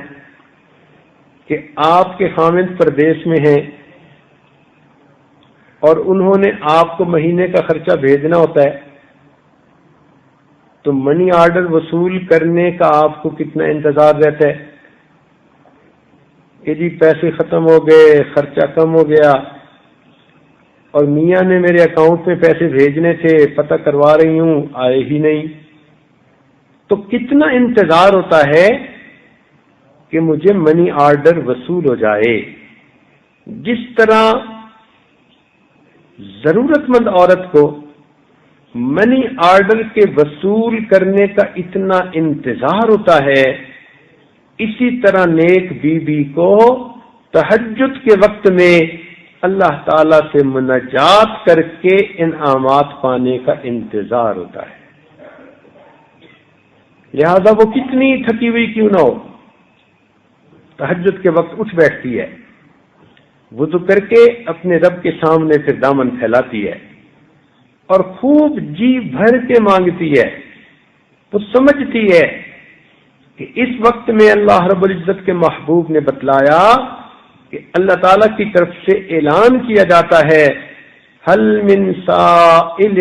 کہ آپ کے خامد پردیس میں ہیں اور انہوں نے آپ کو مہینے کا خرچہ بھیجنا ہوتا ہے، تو منی آرڈر وصول کرنے کا آپ کو کتنا انتظار رہتا ہے کہ جی پیسے ختم ہو گئے، خرچہ کم ہو گیا، اور میاں نے میرے اکاؤنٹ میں پیسے بھیجنے تھے، پتہ کروا رہی ہوں آئے ہی نہیں۔ تو کتنا انتظار ہوتا ہے کہ مجھے منی آرڈر وصول ہو جائے۔ جس طرح ضرورت مند عورت کو منی آرڈر کے وصول کرنے کا اتنا انتظار ہوتا ہے، اسی طرح نیک بیوی کو تہجد کے وقت میں اللہ تعالی سے مناجات کر کے انعامات پانے کا انتظار ہوتا ہے۔ لہذا وہ کتنی تھکی ہوئی کیوں نہ ہو، تہجد کے وقت اٹھ بیٹھتی ہے، وضو کر کے اپنے رب کے سامنے پھر دامن پھیلاتی ہے اور خوب جی بھر کے مانگتی ہے۔ وہ سمجھتی ہے کہ اس وقت میں اللہ رب العزت کے محبوب نے بتلایا کہ اللہ تعالیٰ کی طرف سے اعلان کیا جاتا ہے، حل من سائل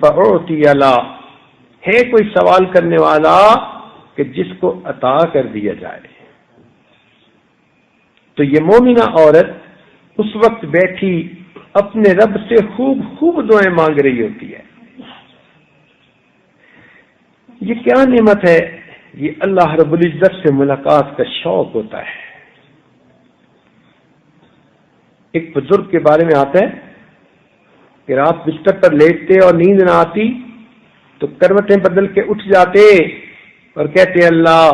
فأعطی له، ہے کوئی سوال کرنے والا کہ جس کو عطا کر دیا جائے۔ تو یہ مومنہ عورت اس وقت بیٹھی اپنے رب سے خوب خوب دعائیں مانگ رہی ہوتی ہے۔ یہ کیا نعمت ہے؟ یہ اللہ رب العزت سے ملاقات کا شوق ہوتا ہے۔ ایک بزرگ کے بارے میں آتا ہے کہ رات بستر پر لیٹتے اور نیند نہ آتی تو کروٹیں بدل کے اٹھ جاتے اور کہتے اللہ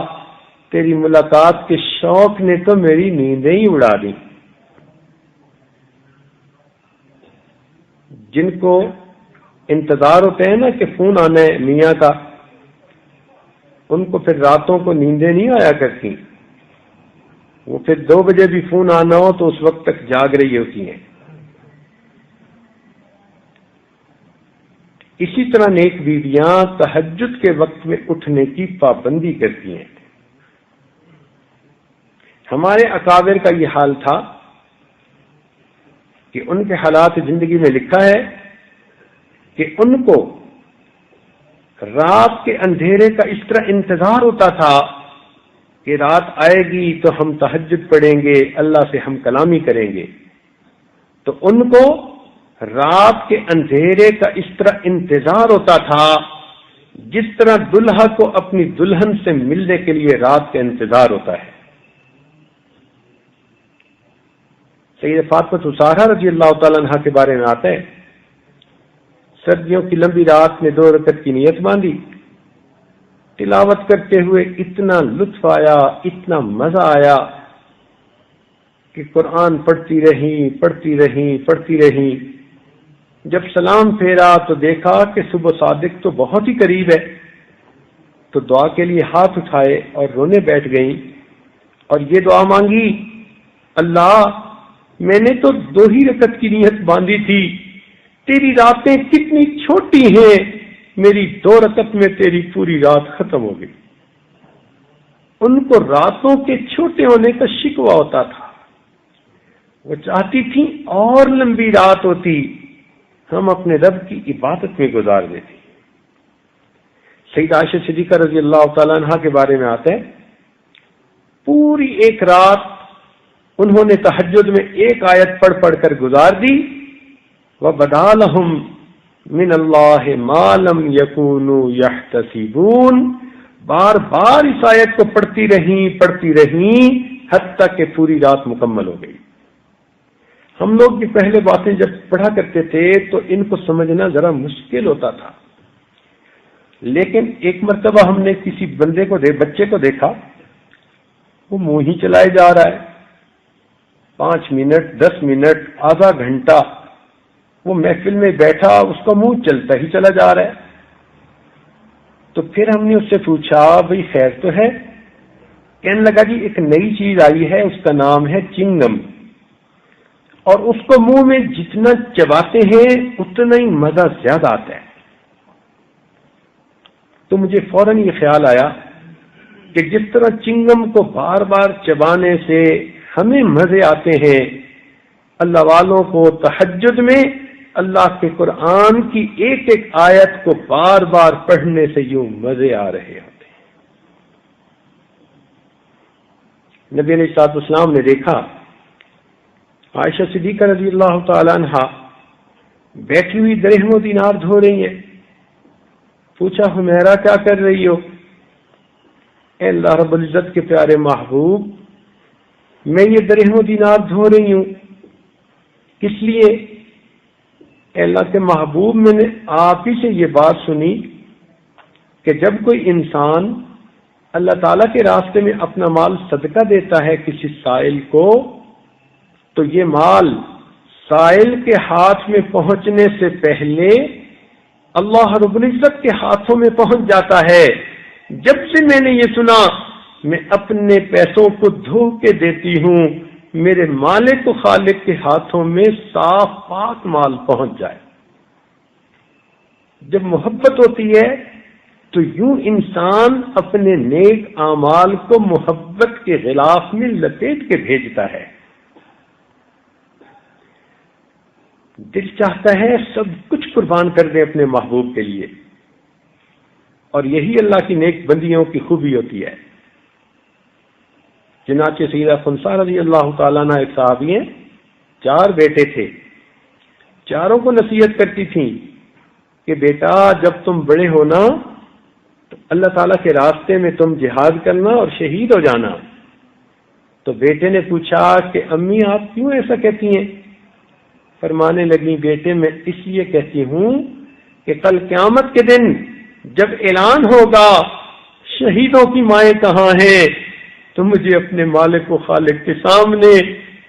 تیری ملاقات کے شوق نے تو میری نیندیں ہی اڑا دی۔ جن کو انتظار ہوتے ہیں نا کہ فون آنا ہے میاں کا، ان کو پھر راتوں کو نیندیں نہیں آیا کرتی، وہ پھر 2 بجے بھی فون آنا ہو تو اس وقت تک جاگ رہی ہوتی ہیں۔ اسی طرح نیک بیویاں تہجد کے وقت میں اٹھنے کی پابندی کرتی ہیں۔ ہمارے اکابر کا یہ حال تھا کہ ان کے حالات زندگی میں لکھا ہے کہ ان کو رات کے اندھیرے کا اس طرح انتظار ہوتا تھا کہ رات آئے گی تو ہم تہجد پڑھیں گے، اللہ سے ہم کلامی کریں گے۔ تو ان کو رات کے اندھیرے کا اس طرح انتظار ہوتا تھا جس طرح دلہا کو اپنی دلہن سے ملنے کے لیے رات کا انتظار ہوتا ہے۔ سید فاطمہ زہرا رضی اللہ تعالیٰ عنہ کے بارے میں آتا ہے، سردیوں کی لمبی رات میں 2 رکعت کی نیت باندھی، تلاوت کرتے ہوئے اتنا لطف آیا، اتنا مزہ آیا کہ قرآن پڑھتی رہی۔ جب سلام پھیرا تو دیکھا کہ صبح صادق تو بہت ہی قریب ہے، تو دعا کے لیے ہاتھ اٹھائے اور رونے بیٹھ گئیں اور یہ دعا مانگی، اللہ میں نے تو 2 ہی رکعت کی نیت باندھی تھی، تیری راتیں کتنی چھوٹی ہیں، میری 2 رکعت میں تیری پوری رات ختم ہو گئی۔ ان کو راتوں کے چھوٹے ہونے کا شکوہ ہوتا تھا، وہ چاہتی تھی اور لمبی رات ہوتی، ہم اپنے رب کی عبادت میں گزار دیتے۔ سیدہ عائشہ صدیقہ رضی اللہ تعالیٰ عنہ کے بارے میں آتا ہے، پوری ایک رات انہوں نے تہجد میں 1 آیت پڑھ کر گزار دی، وَبَدَا لَهُم مِّنَ اللَّهِ مَا لَمْ يَكُونُوا يَحْتَسِبُونَ، بار بار اس آیت کو پڑھتی رہیں حتیٰ کہ پوری رات مکمل ہو گئی۔ ہم لوگ بھی پہلے باتیں جب پڑھا کرتے تھے تو ان کو سمجھنا ذرا مشکل ہوتا تھا، لیکن ایک مرتبہ ہم نے کسی بچے کو دیکھا، وہ منہ ہی چلائے جا رہا ہے، 5 منٹ 10 منٹ آدھا گھنٹہ وہ محفل میں بیٹھا، اس کا منہ چلتا ہی چلا جا رہا ہے۔ تو پھر ہم نے اس سے پوچھا بھئی خیر تو ہے؟ کہنے لگا جی ایک نئی چیز آئی ہے، اس کا نام ہے چنگم، اور اس کو منہ میں جتنا چباتے ہیں اتنا ہی مزہ زیادہ آتا ہے۔ تو مجھے فوراً یہ خیال آیا کہ جس طرح چنگم کو بار بار چبانے سے ہمیں مزے آتے ہیں، اللہ والوں کو تہجد میں اللہ کے قرآن کی ایک آیت کو بار بار پڑھنے سے یوں مزے آ رہے ہوتے ہیں۔ نبی علیہ الصلوۃ والسلام نے دیکھا عائشہ صدیقہ رضی اللہ تعالی عنہ بیٹھی ہوئی درہم و دینار دھو رہی ہیں۔ پوچھا حمیرہ کیا کر رہی ہو؟ اے اللہ رب العزت کے پیارے محبوب، میں یہ درہم و دینار دھو رہی ہوں، کس لیے؟ اے اللہ کے محبوب، میں نے آپ ہی سے یہ بات سنی کہ جب کوئی انسان اللہ تعالیٰ کے راستے میں اپنا مال صدقہ دیتا ہے کسی سائل کو، تو یہ مال سائل کے ہاتھ میں پہنچنے سے پہلے اللہ رب العزت کے ہاتھوں میں پہنچ جاتا ہے۔ جب سے میں نے یہ سنا میں اپنے پیسوں کو دھو کے دیتی ہوں، میرے مالک و خالق کے ہاتھوں میں صاف پاک مال پہنچ جائے۔ جب محبت ہوتی ہے تو یوں انسان اپنے نیک اعمال کو محبت کے غلاف میں لپیٹ کے بھیجتا ہے۔ دل چاہتا ہے سب کچھ قربان کر دے اپنے محبوب کے لیے، اور یہی اللہ کی نیک بندیوں کی خوبی ہوتی ہے۔ چنانچہ سیدہ خنسا رضی اللہ تعالیٰ عنہ ایک صحابی ہیں، 4 بیٹے تھے، چاروں کو نصیحت کرتی تھیں کہ بیٹا جب تم بڑے ہونا تو اللہ تعالیٰ کے راستے میں تم جہاد کرنا اور شہید ہو جانا۔ تو بیٹے نے پوچھا کہ امی آپ کیوں ایسا کہتی ہیں؟ فرمانے لگی بیٹے میں اس لیے کہتی ہوں کہ کل قیامت کے دن جب اعلان ہوگا شہیدوں کی مائیں کہاں ہیں تو مجھے اپنے مالک و خالق کے سامنے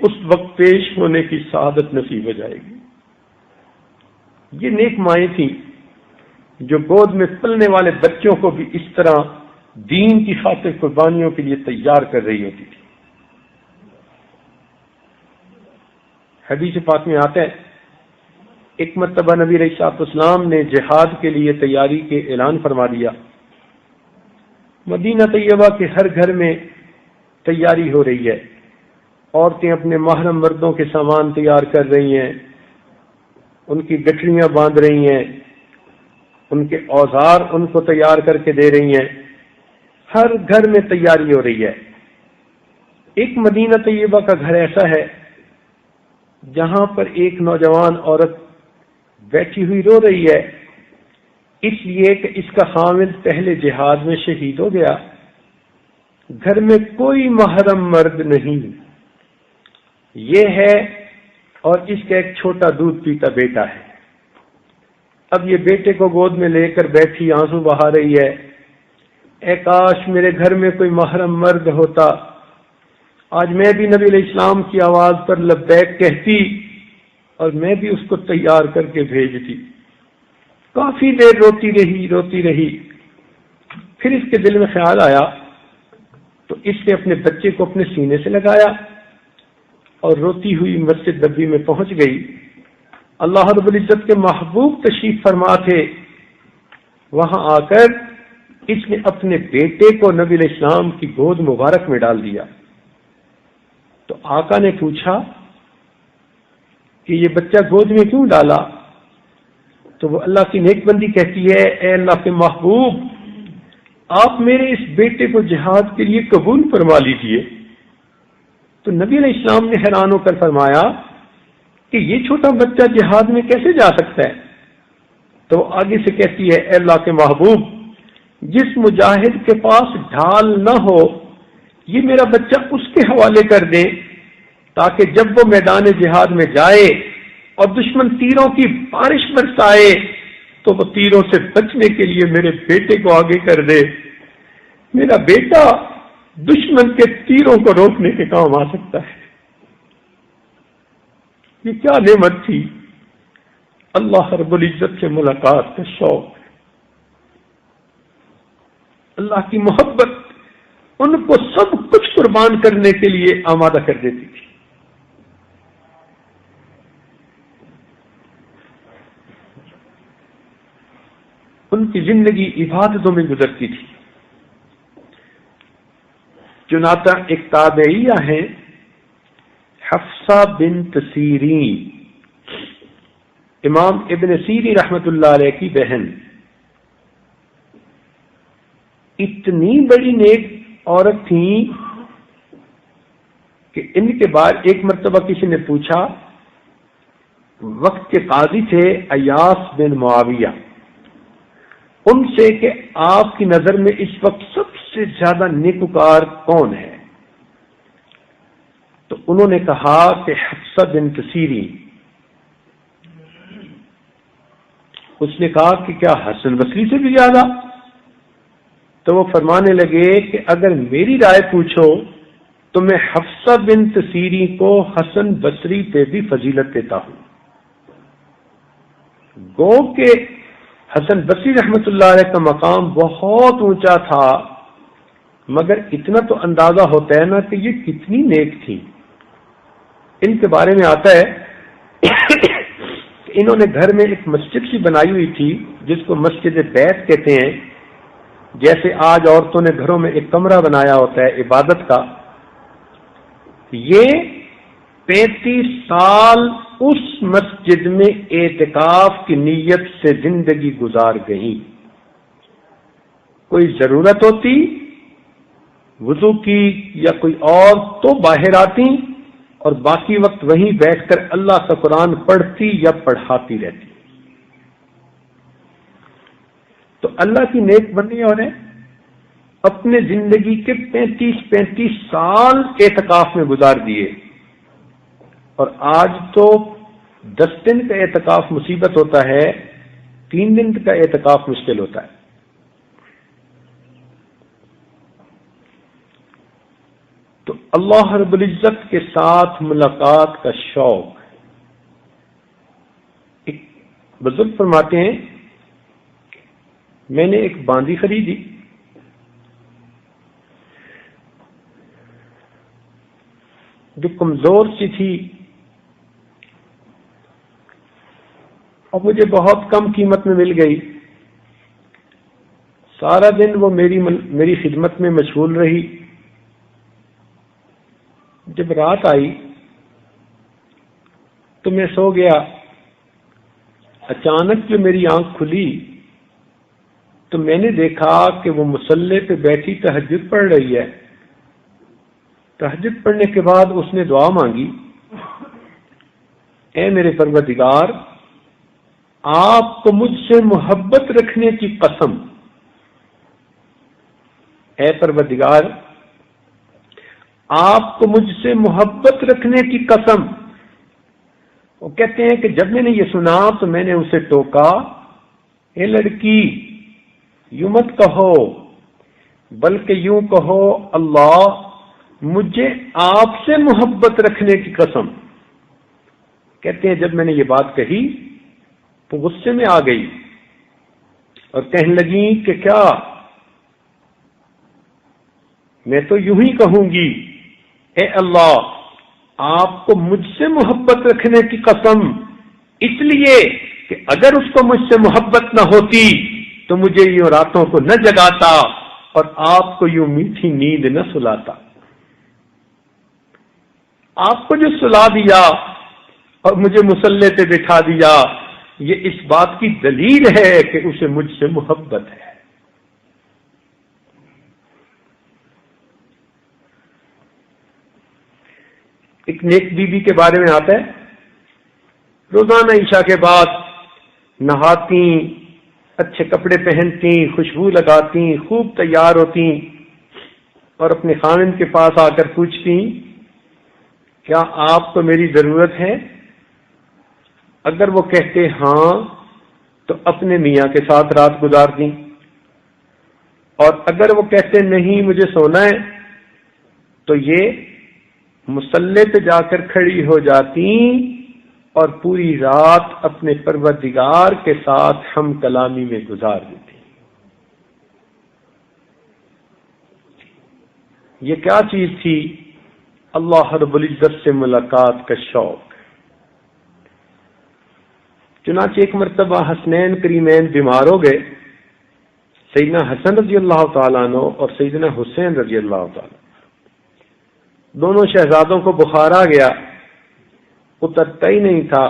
اس وقت پیش ہونے کی سعادت نصیب ہو جائے گی۔ یہ نیک مائیں تھیں جو گود میں پلنے والے بچوں کو بھی اس طرح دین کی خاطر قربانیوں کے لیے تیار کر رہی ہوتی تھی۔ حدیث پاک میں آتا ہے ایک مرتبہ نبی علیہ الصلوۃ والسلام نے جہاد کے لیے تیاری کے اعلان فرما دیا۔ مدینہ طیبہ کے ہر گھر میں تیاری ہو رہی ہے، عورتیں اپنے محرم مردوں کے سامان تیار کر رہی ہیں، ان کی گٹھڑیاں باندھ رہی ہیں، ان کے اوزار ان کو تیار کر کے دے رہی ہیں، ہر گھر میں تیاری ہو رہی ہے۔ ایک مدینہ طیبہ کا گھر ایسا ہے جہاں پر ایک نوجوان عورت بیٹھی ہوئی رو رہی ہے، اس لیے کہ اس کا خامد پہلے جہاد میں شہید ہو گیا۔ گھر میں کوئی محرم مرد نہیں، یہ ہے اور اس کا ایک چھوٹا دودھ پیتا بیٹا ہے۔ اب یہ بیٹے کو گود میں لے کر بیٹھی آنسو بہا رہی ہے، اے کاش میرے گھر میں کوئی محرم مرد ہوتا، آج میں بھی نبی علیہ السلام کی آواز پر لبیک کہتی اور میں بھی اس کو تیار کر کے بھیجتی۔ کافی دیر روتی رہی، پھر اس کے دل میں خیال آیا تو اس نے اپنے بچے کو اپنے سینے سے لگایا اور روتی ہوئی مسجد نبوی میں پہنچ گئی۔ اللہ رب العزت کے محبوب تشریف فرما تھے، وہاں آ کر اس نے اپنے بیٹے کو نبی علیہ السلام کی گود مبارک میں ڈال دیا۔ تو آقا نے پوچھا کہ یہ بچہ گود میں کیوں ڈالا؟ تو وہ اللہ کی نیک بندی کہتی ہے اے اللہ کے محبوب آپ میرے اس بیٹے کو جہاد کے لیے قبول فرما لیجئے۔ تو نبی علیہ السلام نے حیران ہو کر فرمایا کہ یہ چھوٹا بچہ جہاد میں کیسے جا سکتا ہے؟ تو آگے سے کہتی ہے اے اللہ کے محبوب جس مجاہد کے پاس ڈھال نہ ہو یہ میرا بچہ اس کے حوالے کر دے تاکہ جب وہ میدان جہاد میں جائے اور دشمن تیروں کی بارش برسائے تو وہ تیروں سے بچنے کے لیے میرے بیٹے کو آگے کر دے، میرا بیٹا دشمن کے تیروں کو روکنے کے کام آ سکتا ہے۔ یہ کیا نعمت تھی، اللہ رب العزت سے ملاقات کا شوق، اللہ کی محبت ان کو سب کچھ قربان کرنے کے لیے آمادہ کر دیتی تھی۔ ان کی زندگی عبادتوں میں گزرتی تھی۔ چنانچہ ایک تابعیہ ہے حفصہ بنت سیرین، امام ابن سیری رحمت اللہ علیہ کی بہن، اتنی بڑی نیک عورت تھی کہ ان کے بعد ایک مرتبہ کسی نے پوچھا، وقت کے قاضی تھے ایاس بن معاویہ، ان سے کہ آپ کی نظر میں اس وقت سب سے زیادہ نیکوکار کون ہے؟ تو انہوں نے کہا کہ حفصہ بنت سیرین۔ اس نے کہا کہ کیا حسن بصری سے بھی زیادہ؟ تو وہ فرمانے لگے کہ اگر میری رائے پوچھو تو میں حفصہ بنت سیرین کو حسن بصری پہ بھی فضیلت دیتا ہوں۔ گو کہ حسن بصری رحمت اللہ علیہ کا مقام بہت اونچا تھا، مگر اتنا تو اندازہ ہوتا ہے نا کہ یہ کتنی نیک تھی. ان کے بارے میں آتا ہے کہ انہوں نے گھر میں ایک مسجد سی بنائی ہوئی تھی جس کو مسجد بیت کہتے ہیں. جیسے آج عورتوں نے گھروں میں ایک کمرہ بنایا ہوتا ہے عبادت کا. یہ 35 سال اس مسجد میں اعتکاف کی نیت سے زندگی گزار گئی. کوئی ضرورت ہوتی وضو کی یا کوئی اور تو باہر آتی اور باقی وقت وہیں بیٹھ کر اللہ کا قرآن پڑھتی یا پڑھاتی رہتی. تو اللہ کی نیک بندی اور اپنے زندگی کے 35 سال اعتکاف میں گزار دیے. اور آج تو 10 دن کا اعتکاف مصیبت ہوتا ہے، 3 دن کا اعتکاف مشکل ہوتا ہے. تو اللہ رب العزت کے ساتھ ملاقات کا شوق. ایک بزرگ فرماتے ہیں میں نے ایک باندی خریدی، جو کمزور سی تھی اور مجھے بہت کم قیمت میں مل گئی. سارا دن وہ میری خدمت میں مشغول رہی. جب رات آئی تو میں سو گیا. اچانک جو میری آنکھ کھلی تو میں نے دیکھا کہ وہ مصلی پہ بیٹھی تہجد پڑھ رہی ہے. تہجد پڑھنے کے بعد اس نے دعا مانگی، اے میرے پروردگار، آپ کو مجھ سے محبت رکھنے کی قسم، اے پروردگار آپ کو مجھ سے محبت رکھنے کی قسم. وہ کہتے ہیں کہ جب میں نے یہ سنا تو میں نے اسے ٹوکا، اے لڑکی یوں مت کہو بلکہ یوں کہو، اللہ مجھے آپ سے محبت رکھنے کی قسم. کہتے ہیں جب میں نے یہ بات کہی تو غصے میں آ گئی اور کہنے لگی کہ کیا میں تو یوں ہی کہوں گی، اے اللہ آپ کو مجھ سے محبت رکھنے کی قسم، اس لیے کہ اگر اس کو مجھ سے محبت نہ ہوتی تو مجھے یوں راتوں کو نہ جگاتا اور آپ کو یوں میٹھی نیند نہ سلاتا. آپ کو جو سلا دیا اور مجھے مصلی پہ بٹھا دیا، یہ اس بات کی دلیل ہے کہ اسے مجھ سے محبت ہے. ایک نیک بی بی کے بارے میں آتا ہے، روزانہ عشاء کے بعد نہاتی، اچھے کپڑے پہنتی، خوشبو لگاتی، خوب تیار ہوتی اور اپنے خاوند کے پاس آ کر پوچھتی، کیا آپ کو میری ضرورت ہے؟ اگر وہ کہتے ہاں تو اپنے میاں کے ساتھ رات گزارتی، اور اگر وہ کہتے نہیں مجھے سونا ہے تو یہ مصلی پہ جا کر کھڑی ہو جاتی اور پوری رات اپنے پروردگار کے ساتھ ہم کلامی میں گزار دیتی. یہ کیا چیز تھی؟ اللہ رب العزت سے ملاقات کا شوق. چنانچہ ایک مرتبہ حسنین کریمین بیمار ہو گئے، سیدنا حسن رضی اللہ تعالیٰ عنہ اور سیدنا حسین رضی اللہ تعالیٰ. دونوں شہزادوں کو بخار آ گیا، اترتا ہی نہیں تھا.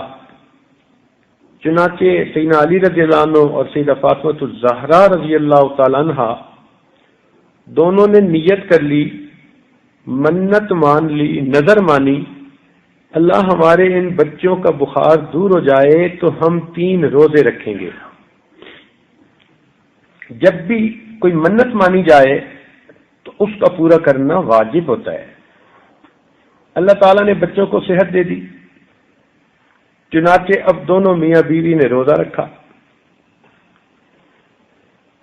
چنانچہ سیدنا علی رضی اللہ عنہ اور سیدہ فاطمہ الزہرا رضی اللہ تعالیٰ عنہ دونوں نے نیت کر لی، منت مان لی، نظر مانی، اللہ ہمارے ان بچوں کا بخار دور ہو جائے تو ہم 3 روزے رکھیں گے. جب بھی کوئی منت مانی جائے تو اس کا پورا کرنا واجب ہوتا ہے. اللہ تعالیٰ نے بچوں کو صحت دے دی، چنانچہ اب دونوں میاں بیوی نے روزہ رکھا.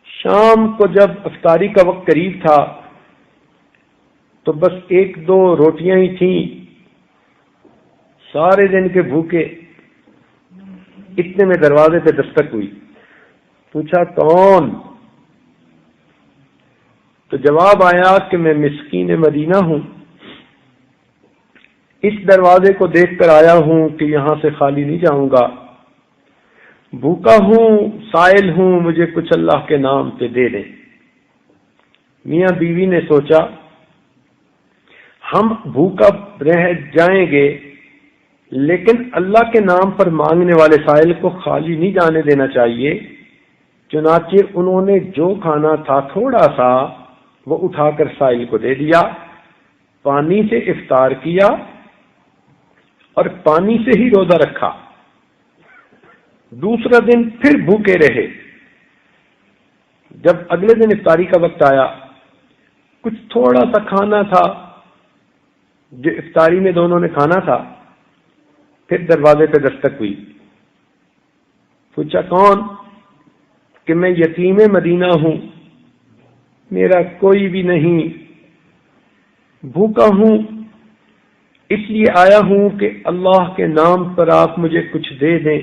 شام کو جب افطاری کا وقت قریب تھا تو بس 1-2 روٹیاں ہی تھیں، سارے دن کے بھوکے. اتنے میں دروازے پہ دستک ہوئی. پوچھا کون؟ تو جواب آیا کہ میں مسکین مدینہ ہوں، اس دروازے کو دیکھ کر آیا ہوں کہ یہاں سے خالی نہیں جاؤں گا، بھوکا ہوں، سائل ہوں، مجھے کچھ اللہ کے نام پہ دے دیں۔ میاں بیوی نے سوچا ہم بھوکا رہ جائیں گے لیکن اللہ کے نام پر مانگنے والے سائل کو خالی نہیں جانے دینا چاہیے، چنانچہ انہوں نے جو کھانا تھا تھوڑا سا وہ اٹھا کر سائل کو دے دیا، پانی سے افطار کیا اور پانی سے ہی روزہ رکھا۔ دوسرا دن پھر بھوکے رہے۔ جب اگلے دن افطاری کا وقت آیا، کچھ تھوڑا سا کھانا تھا جو افطاری میں دونوں نے کھانا تھا، پھر دروازے پہ دستک ہوئی۔ پوچھا کون؟ کہ میں یتیم مدینہ ہوں، میرا کوئی بھی نہیں، بھوکا ہوں، اس لیے آیا ہوں کہ اللہ کے نام پر آپ مجھے کچھ دے دیں۔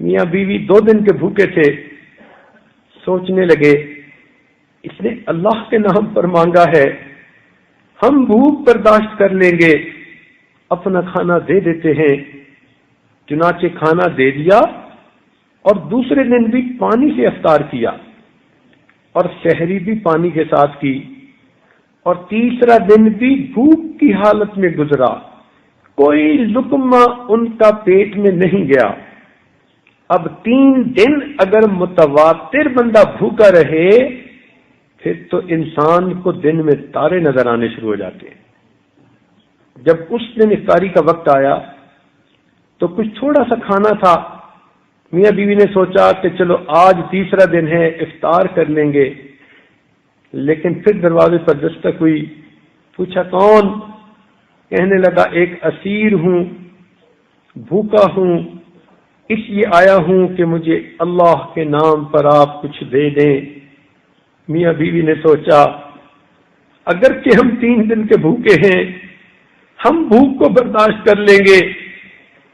میاں بیوی 2 دن کے بھوکے تھے، سوچنے لگے اس نے اللہ کے نام پر مانگا ہے، ہم بھوک برداشت کر لیں گے، اپنا کھانا دے دیتے ہیں۔ چنانچہ کھانا دے دیا اور دوسرے دن بھی پانی سے افطار کیا اور سحری بھی پانی کے ساتھ کی، اور تیسرا دن بھی بھوک کی حالت میں گزرا، کوئی لقمہ ان کا پیٹ میں نہیں گیا۔ اب 3 دن اگر متواتر بندہ بھوکا رہے پھر تو انسان کو دن میں تارے نظر آنے شروع ہو جاتے ہیں۔ جب اس دن افطاری کا وقت آیا تو کچھ تھوڑا سا کھانا تھا، میاں بیوی نے سوچا کہ چلو آج تیسرا دن ہے، افطار کر لیں گے، لیکن پھر دروازے پر دستک ہوئی۔ پوچھا کون؟ کہنے لگا ایک اسیر ہوں، بھوکا ہوں، اس لیے آیا ہوں کہ مجھے اللہ کے نام پر آپ کچھ دے دیں۔ میاں بیوی نے سوچا اگرچہ ہم 3 دن کے بھوکے ہیں، ہم بھوک کو برداشت کر لیں گے،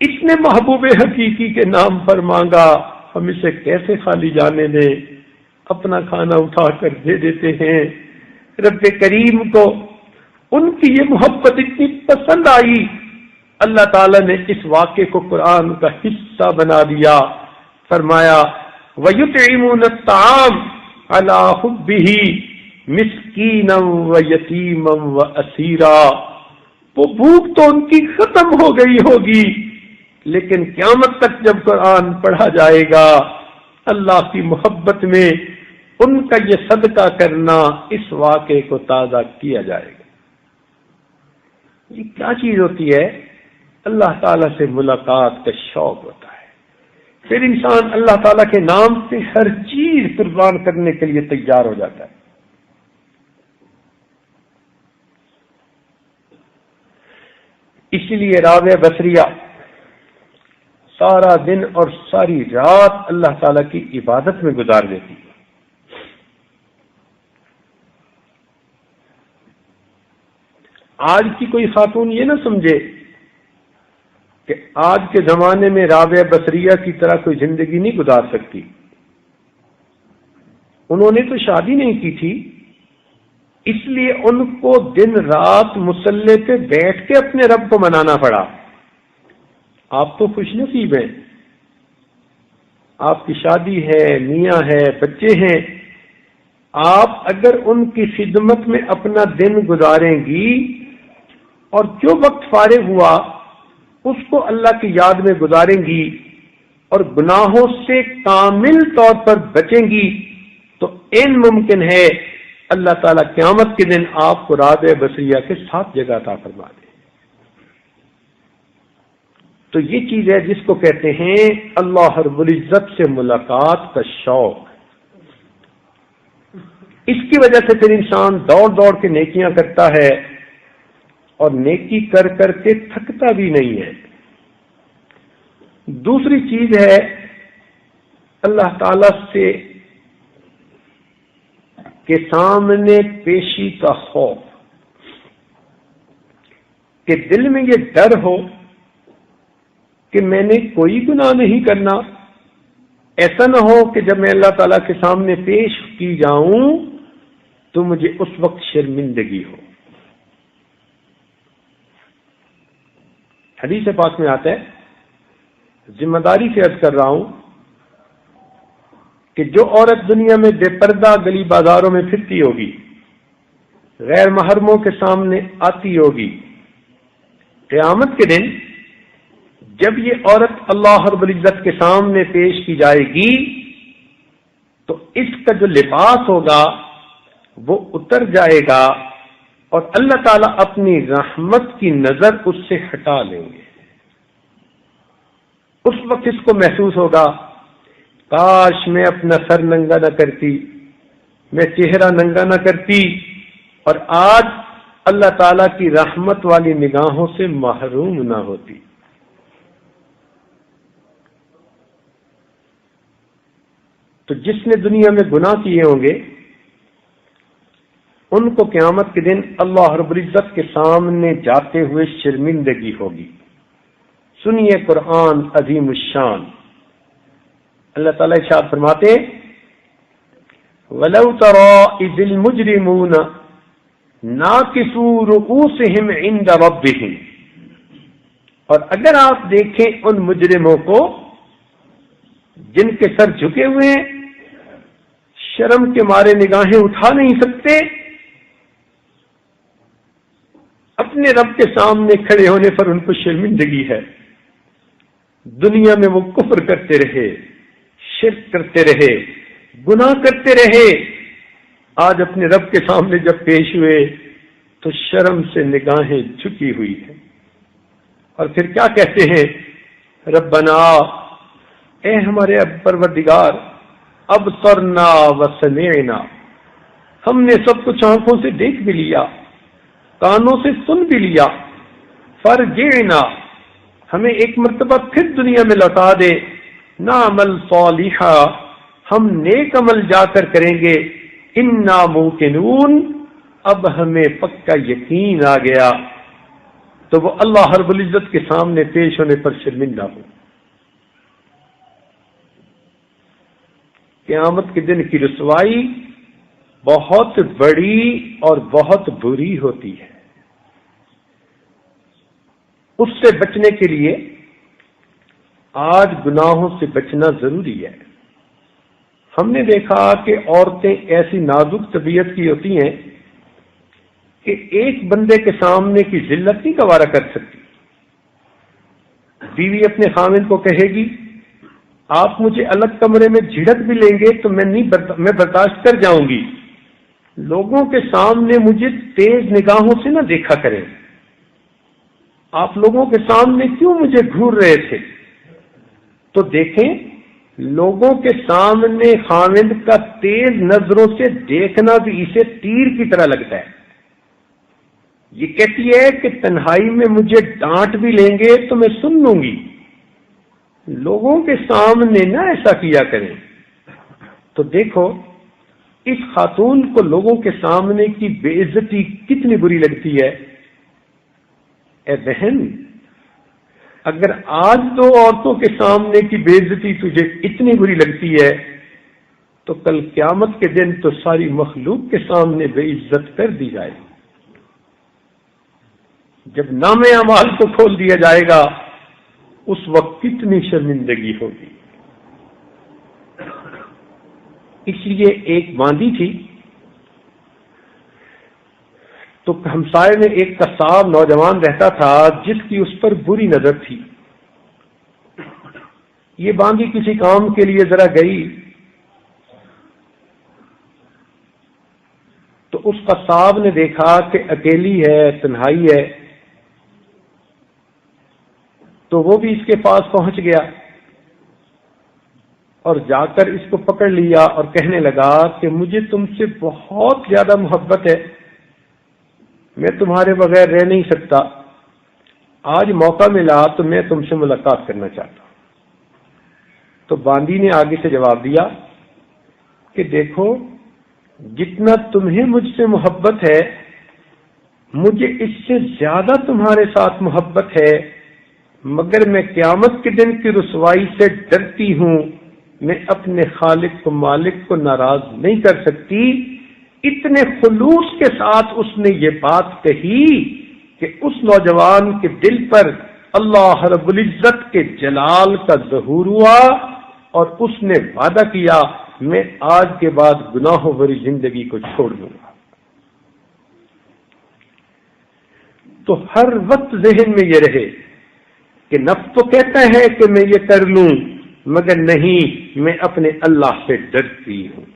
اس نے محبوب حقیقی کے نام پر مانگا، ہم اسے کیسے خالی جانے دیں، اپنا کھانا اٹھا کر دے دیتے ہیں۔ رب کریم کو ان کی یہ محبت اتنی پسند آئی، اللہ تعالیٰ نے اس واقعے کو قرآن کا حصہ بنا دیا، فرمایا وَيُطْعِمُونَ الطَّعَامَ عَلَى حُبِّهِ مِسْكِينًا وَيَتِيمًا وَأَسِيرًا۔ وہ بھوک تو ان کی ختم ہو گئی ہوگی، لیکن قیامت تک جب قرآن پڑھا جائے گا اللہ کی محبت میں ان کا یہ صدقہ کرنا اس واقعے کو تازہ کیا جائے گا۔ یہ کیا چیز ہوتی ہے؟ اللہ تعالیٰ سے ملاقات کا شوق ہوتا ہے، پھر انسان اللہ تعالیٰ کے نام سے ہر چیز قربان کرنے کے لیے تیار ہو جاتا ہے۔ اسی لیے رابعہ بصریہ سارا دن اور ساری رات اللہ تعالیٰ کی عبادت میں گزار دیتی ہے۔ آج کی کوئی خاتون یہ نہ سمجھے کہ آج کے زمانے میں رابعہ بصریہ کی طرح کوئی زندگی نہیں گزار سکتی۔ انہوں نے تو شادی نہیں کی تھی، اس لیے ان کو دن رات مصلی پہ بیٹھ کے اپنے رب کو منانا پڑا۔ آپ تو خوش نصیب ہیں، آپ کی شادی ہے، میاں ہے، بچے ہیں، آپ اگر ان کی خدمت میں اپنا دن گزاریں گی اور جو وقت فارغ ہوا اس کو اللہ کی یاد میں گزاریں گی اور گناہوں سے کامل طور پر بچیں گی تو ممکن ہے اللہ تعالیٰ قیامت کے دن آپ کو رابعہ بصریہ کے ساتھ جگہ عطا فرما دے۔ تو یہ چیز ہے جس کو کہتے ہیں اللہ رب العزت سے ملاقات کا شوق۔ اس کی وجہ سے پھر انسان دوڑ دوڑ کے نیکیاں کرتا ہے اور نیکی کر کر کے تھکتا بھی نہیں ہے۔ دوسری چیز ہے اللہ تعالی سے کے سامنے پیشی کا خوف، کہ دل میں یہ ڈر ہو کہ میں نے کوئی گناہ نہیں کرنا، ایسا نہ ہو کہ جب میں اللہ تعالیٰ کے سامنے پیش کی جاؤں تو مجھے اس وقت شرمندگی ہو۔ حدیث پاک میں آتا ہے، ذمہ داری سے عرض کر رہا ہوں کہ جو عورت دنیا میں بے پردہ گلی بازاروں میں پھرتی ہوگی، غیر محرموں کے سامنے آتی ہوگی، قیامت کے دن جب یہ عورت اللہ رب العزت کے سامنے پیش کی جائے گی تو اس کا جو لباس ہوگا وہ اتر جائے گا اور اللہ تعالیٰ اپنی رحمت کی نظر اس سے ہٹا لیں گے۔ اس وقت اس کو محسوس ہوگا، کاش میں اپنا سر ننگا نہ کرتی، میں چہرہ ننگا نہ کرتی اور آج اللہ تعالیٰ کی رحمت والی نگاہوں سے محروم نہ ہوتی۔ تو جس نے دنیا میں گناہ کیے ہوں گے ان کو قیامت کے دن اللہ رب العزت کے سامنے جاتے ہوئے شرمندگی ہوگی۔ سنیے قرآن عظیم الشان، اللہ تعالیٰ ارشاد فرماتے وَلَوْ تَرَىٰ إِذِ الْمُجْرِمُونَ نَاكِسُو رُءُوسِهِمْ عِندَ رَبِّهِمْ، اور اگر آپ دیکھیں ان مجرموں کو جن کے سر جھکے ہوئے ہیں، شرم کے مارے نگاہیں اٹھا نہیں سکتے، اپنے رب کے سامنے کھڑے ہونے پر ان کو شرمندگی ہے۔ دنیا میں وہ کفر کرتے رہے، شرک کرتے رہے، گناہ کرتے رہے، آج اپنے رب کے سامنے جب پیش ہوئے تو شرم سے نگاہیں جھکی ہوئی ہیں، اور پھر کیا کہتے ہیں، ربنا، اے ہمارے پروردگار، ابصرنا وسمعنا، ہم نے سب کچھ آنکھوں سے دیکھ بھی لیا، کانوں سے سن بھی لیا، فرجعنا، ہمیں ایک مرتبہ پھر دنیا میں لوٹا دے، نعمل صالحا، ہم نیک عمل جا کر کریں گے، انا موقنون، اب ہمیں پکا یقین آ گیا، تو وہ اللہ رب العزت کے سامنے پیش ہونے پر شرمندہ ہو۔ قیامت کے دن کی رسوائی بہت بڑی اور بہت بری ہوتی ہے۔ اس سے بچنے کے لیے آج گناہوں سے بچنا ضروری ہے۔ ہم نے دیکھا کہ عورتیں ایسی نازک طبیعت کی ہوتی ہیں کہ ایک بندے کے سامنے کی ذلت نہیں گوارا کر سکتی۔ بیوی اپنے خاوند کو کہے گی آپ مجھے الگ کمرے میں جھڑک بھی لیں گے تو میں برداشت کر جاؤں گی، لوگوں کے سامنے مجھے تیز نگاہوں سے نہ دیکھا کریں، آپ لوگوں کے سامنے کیوں مجھے گھور رہے تھے؟ تو دیکھیں، لوگوں کے سامنے خاوند کا تیز نظروں سے دیکھنا بھی اسے تیر کی طرح لگتا ہے۔ یہ کہتی ہے کہ تنہائی میں مجھے ڈانٹ بھی لیں گے تو میں سن لوں گی، لوگوں کے سامنے نہ ایسا کیا کریں۔ تو دیکھو اس خاتون کو لوگوں کے سامنے کی بے عزتی کتنی بری لگتی ہے۔ اے بہن، اگر آج دو عورتوں کے سامنے کی بے عزتی تجھے اتنی بری لگتی ہے تو کل قیامت کے دن تو ساری مخلوق کے سامنے بے عزت کر دی جائے گی۔ جب نامے اعمال کو کھول دیا جائے گا اس وقت کتنی شرمندگی ہوگی۔ اس لیے ایک باندی تھی، تو ہمسائے میں ایک قصاب نوجوان رہتا تھا جس کی اس پر بری نظر تھی۔ یہ باندی کسی کام کے لیے ذرا گئی تو اس قصاب نے دیکھا کہ اکیلی ہے، تنہائی ہے، تو وہ بھی اس کے پاس پہنچ گیا اور جا کر اس کو پکڑ لیا اور کہنے لگا کہ مجھے تم سے بہت زیادہ محبت ہے، میں تمہارے بغیر رہ نہیں سکتا، آج موقع ملا تو میں تم سے ملاقات کرنا چاہتا ہوں۔ تو باندی نے آگے سے جواب دیا کہ دیکھو، جتنا تمہیں مجھ سے محبت ہے مجھے اس سے زیادہ تمہارے ساتھ محبت ہے، مگر میں قیامت کے دن کی رسوائی سے ڈرتی ہوں، میں اپنے خالق کو مالک کو ناراض نہیں کر سکتی، اتنے خلوص کے ساتھ اس نے یہ بات کہی کہ اس نوجوان کے دل پر اللہ رب العزت کے جلال کا ظہور ہوا اور اس نے وعدہ کیا میں آج کے بعد گناہوں بھری زندگی کو چھوڑ دوں گا۔ تو ہر وقت ذہن میں یہ رہے کہ نفس تو کہتا ہے کہ میں یہ کر لوں، مگر نہیں، میں اپنے اللہ سے ڈرتی ہوں۔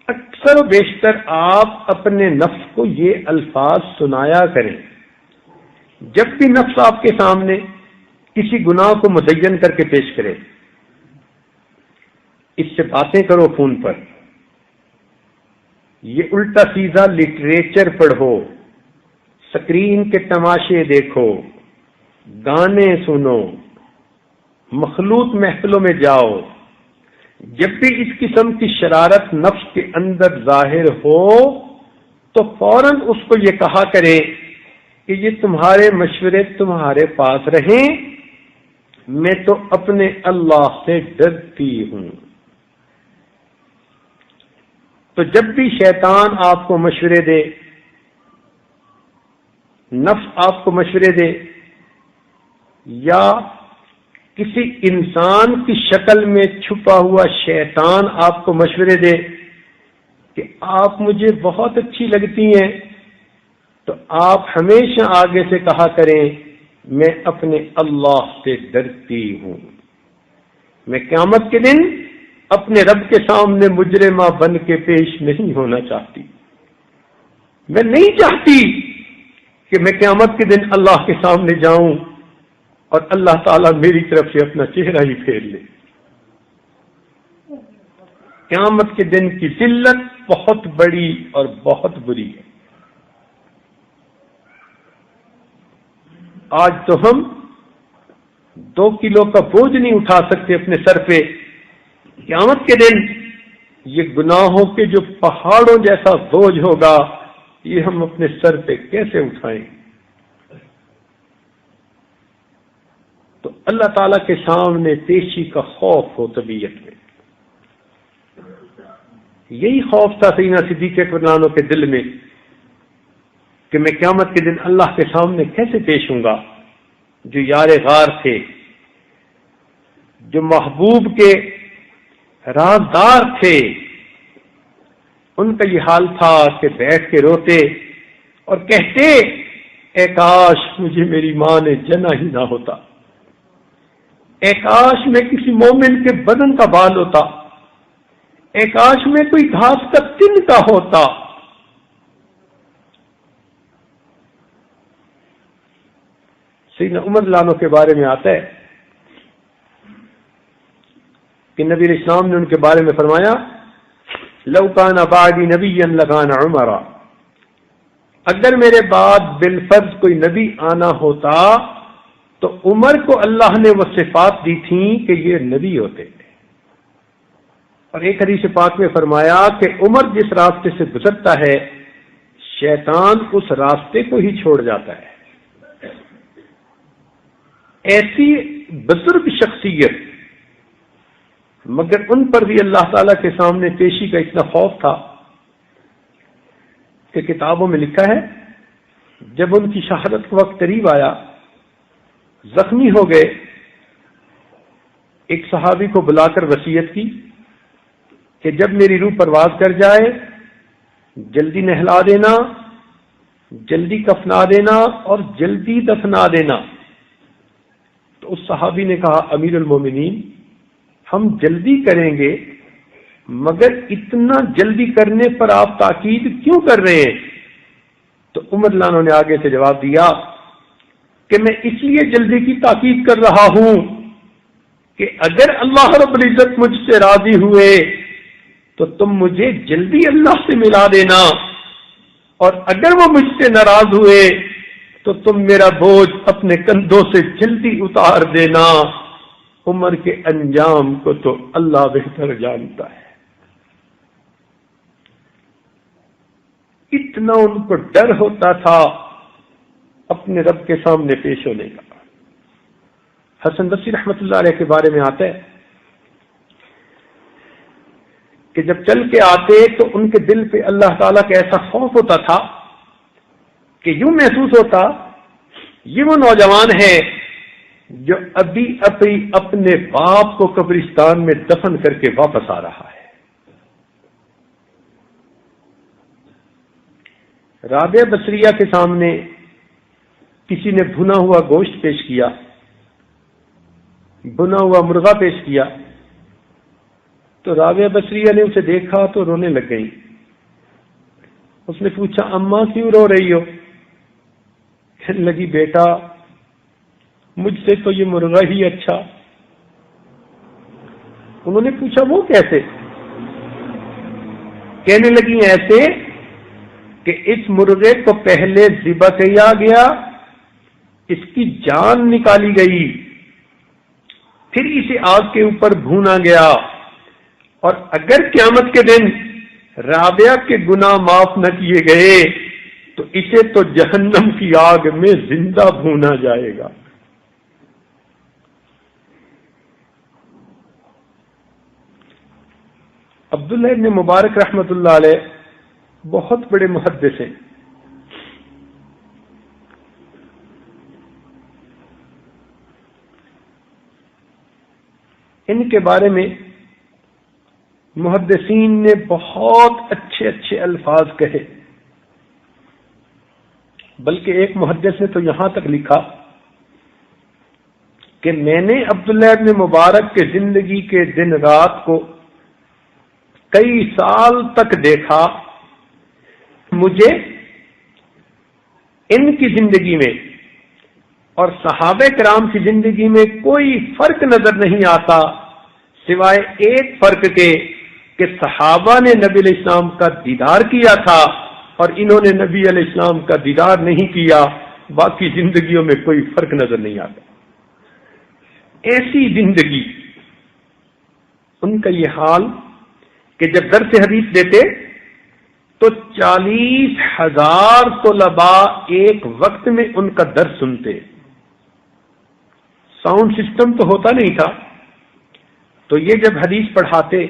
اکثر و بیشتر آپ اپنے نفس کو یہ الفاظ سنایا کریں جب بھی نفس آپ کے سامنے کسی گناہ کو مدین کر کے پیش کرے، اس سے باتیں کرو فون پر، یہ الٹا سیدھا لٹریچر پڑھو، سکرین کے تماشے دیکھو، گانے سنو، مخلوط محفلوں میں جاؤ۔ جب بھی اس قسم کی شرارت نفس کے اندر ظاہر ہو تو فوراً اس کو یہ کہا کرے کہ یہ تمہارے مشورے تمہارے پاس رہیں، میں تو اپنے اللہ سے ڈرتی ہوں۔ تو جب بھی شیطان آپ کو مشورے دے، نفس آپ کو مشورے دے، یا کسی انسان کی شکل میں چھپا ہوا شیطان آپ کو مشورے دے کہ آپ مجھے بہت اچھی لگتی ہیں، تو آپ ہمیشہ آگے سے کہا کریں میں اپنے اللہ سے ڈرتی ہوں، میں قیامت کے دن اپنے رب کے سامنے مجرمہ بن کے پیش نہیں ہونا چاہتی، میں نہیں چاہتی کہ میں قیامت کے دن اللہ کے سامنے جاؤں اور اللہ تعالیٰ میری طرف سے اپنا چہرہ ہی پھیر لے۔ قیامت کے دن کی ذلت بہت بڑی اور بہت بری ہے۔ آج تو ہم 2 کلو کا بوجھ نہیں اٹھا سکتے اپنے سر پہ، قیامت کے دن یہ گناہوں کے جو پہاڑوں جیسا بوجھ ہوگا یہ ہم اپنے سر پہ کیسے اٹھائیں؟ تو اللہ تعالیٰ کے سامنے پیشی کا خوف ہو طبیعت میں۔ یہی خوف تھا سیدنا صدیق اکبر عنہ کے دل میں کہ میں قیامت کے دن اللہ کے سامنے کیسے پیش ہوں گا۔ جو یار غار تھے، جو محبوب کے رازدار تھے، ان کا یہ حال تھا کہ بیٹھ کے روتے اور کہتے اے کاش مجھے میری ماں نے جنا ہی نہ ہوتا، اے کاش میں کسی مومن کے بدن کا بال ہوتا، اے کاش میں کوئی گھاس کا تن کا ہوتا۔ سیدنا عمر رضی اللہ عنہ کے بارے میں آتا ہے کہ نبی علیہ السلام نے ان کے بارے میں فرمایا لو کان بعدی نبیا لکان عمر، اگر میرے بعد بالفرض کوئی نبی آنا ہوتا تو عمر کو اللہ نے وہ صفات دی تھیں کہ یہ نبی ہوتے تھے۔ اور ایک حدیث پاک میں فرمایا کہ عمر جس راستے سے گزرتا ہے شیطان اس راستے کو ہی چھوڑ جاتا ہے۔ ایسی بزرگ شخصیت، مگر ان پر بھی اللہ تعالیٰ کے سامنے پیشی کا اتنا خوف تھا کہ کتابوں میں لکھا ہے جب ان کی شہادت کا وقت قریب آیا، زخمی ہو گئے، ایک صحابی کو بلا کر وصیت کی کہ جب میری روح پرواز کر جائے جلدی نہلا دینا، جلدی کفنا دینا اور جلدی دفنا دینا۔ تو اس صحابی نے کہا امیر المومنین ہم جلدی کریں گے، مگر اتنا جلدی کرنے پر آپ تاکید کیوں کر رہے ہیں؟ تو عمر رضی اللہ عنہ نے آگے سے جواب دیا کہ میں اس لیے جلدی کی تاکید کر رہا ہوں کہ اگر اللہ رب العزت مجھ سے راضی ہوئے تو تم مجھے جلدی اللہ سے ملا دینا، اور اگر وہ مجھ سے ناراض ہوئے تو تم میرا بوجھ اپنے کندھوں سے جلدی اتار دینا۔ عمر کے انجام کو تو اللہ بہتر جانتا ہے۔ اتنا ان کو ڈر ہوتا تھا اپنے رب کے سامنے پیش ہونے کا۔ حسن بصری رحمۃ اللہ علیہ کے بارے میں آتا ہے کہ جب چل کے آتے تو ان کے دل پہ اللہ تعالیٰ کا ایسا خوف ہوتا تھا کہ یوں محسوس ہوتا یہ وہ نوجوان ہے جو ابھی اپنے باپ کو قبرستان میں دفن کر کے واپس آ رہا ہے۔ رابعہ بصریہ کے سامنے کسی نے بھنا ہوا گوشت پیش کیا، بھنا ہوا مرغا پیش کیا، تو رابعہ بصریہ نے اسے دیکھا تو رونے لگ گئی۔ اس نے پوچھا اماں کیوں رو رہی ہو؟ کہنے لگی بیٹا مجھ سے تو یہ مرغا ہی اچھا۔ انہوں نے پوچھا وہ کیسے؟ کہنے لگی ایسے کہ اس مرغے کو پہلے ذبح کیا گیا، اس کی جان نکالی گئی، پھر اسے آگ کے اوپر بھونا گیا، اور اگر قیامت کے دن رابعہ کے گناہ معاف نہ کیے گئے تو اسے تو جہنم کی آگ میں زندہ بھونا جائے گا۔ عبداللہ ابن مبارک رحمۃ اللہ علیہ بہت بڑے محدث ہیں۔ ان کے بارے میں محدثین نے بہت اچھے اچھے الفاظ کہے، بلکہ ایک محدث نے تو یہاں تک لکھا کہ میں نے عبداللہ ابن مبارک کے زندگی کے دن رات کو کئی سال تک دیکھا، مجھے ان کی زندگی میں اور صحابہ کرام کی زندگی میں کوئی فرق نظر نہیں آتا سوائے ایک فرق کے کہ صحابہ نے نبی علیہ السلام کا دیدار کیا تھا اور انہوں نے نبی علیہ السلام کا دیدار نہیں کیا، باقی زندگیوں میں کوئی فرق نظر نہیں آتا۔ ایسی زندگی، ان کا یہ حال کہ جب درس حدیث دیتے تو 40,000 طلباء ایک وقت میں ان کا درس سنتے۔ ساؤنڈ سسٹم تو ہوتا نہیں تھا، تو یہ جب حدیث پڑھاتے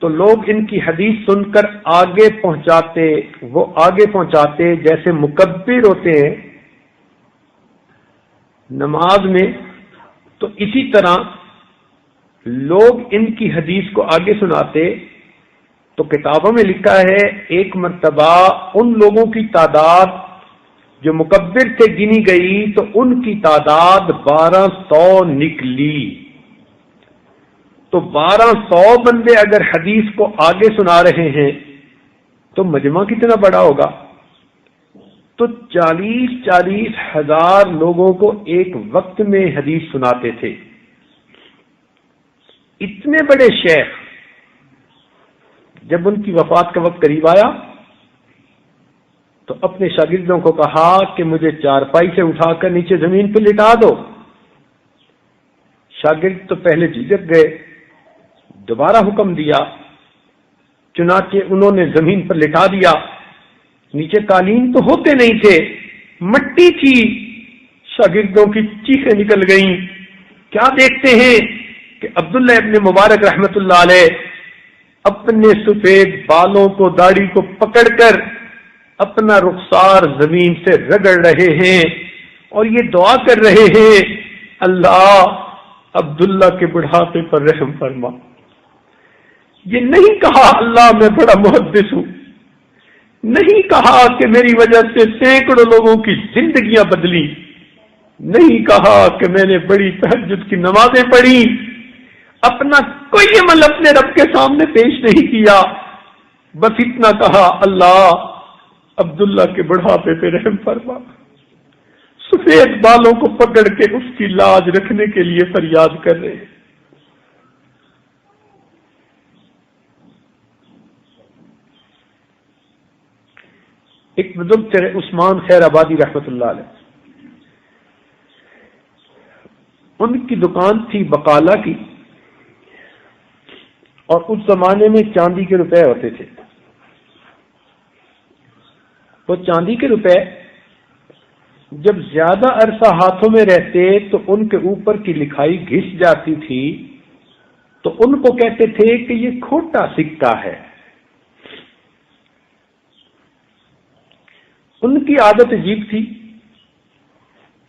تو لوگ ان کی حدیث سن کر آگے پہنچاتے، وہ آگے پہنچاتے جیسے مکبر ہوتے ہیں نماز میں، تو اسی طرح لوگ ان کی حدیث کو آگے سناتے۔ تو کتابوں میں لکھا ہے ایک مرتبہ ان لوگوں کی تعداد جو مکبر سے گنی گئی تو ان کی تعداد 1200 نکلی۔ تو 1200 بندے اگر حدیث کو آگے سنا رہے ہیں تو مجمع کتنا بڑا ہوگا؟ تو 40 ہزار لوگوں کو ایک وقت میں حدیث سناتے تھے۔ اتنے بڑے شیخ جب ان کی وفات کا وقت قریب آیا تو اپنے شاگردوں کو کہا کہ مجھے چارپائی سے اٹھا کر نیچے زمین پہ لٹا دو۔ شاگرد تو پہلے جھجک گئے، دوبارہ حکم دیا، چنانچہ انہوں نے زمین پر لٹا دیا۔ نیچے قالین تو ہوتے نہیں تھے، مٹی تھی۔ شاگردوں کی چیخیں نکل گئیں۔ کیا دیکھتے ہیں کہ عبداللہ ابن مبارک رحمت اللہ علیہ اپنے سفید بالوں کو، داڑھی کو پکڑ کر اپنا رخسار زمین سے رگڑ رہے ہیں اور یہ دعا کر رہے ہیں اللہ عبداللہ کے بڑھاپے پر رحم فرما۔ یہ نہیں کہا اللہ میں بڑا محدث ہوں، نہیں کہا کہ میری وجہ سے سینکڑوں لوگوں کی زندگیاں بدلی، نہیں کہا کہ میں نے بڑی تہجد کی نمازیں پڑھی، اپنا کوئی عمل اپنے رب کے سامنے پیش نہیں کیا، بس اتنا کہا اللہ عبداللہ کے بڑھاپے پہ رحم فرما۔ سفید بالوں کو پکڑ کے اس کی لاج رکھنے کے لیے فریاد کر رہے ہیں۔ ایک بزرگ تھے عثمان خیر آبادی رحمت اللہ علیہ، ان کی دکان تھی بقالہ کی، اور اس زمانے میں چاندی کے روپے ہوتے تھے۔ وہ چاندی کے روپے جب زیادہ عرصہ ہاتھوں میں رہتے تو ان کے اوپر کی لکھائی گھس جاتی تھی، تو ان کو کہتے تھے کہ یہ کھوٹا سکہ ہے. ان کی عادت عجیب تھی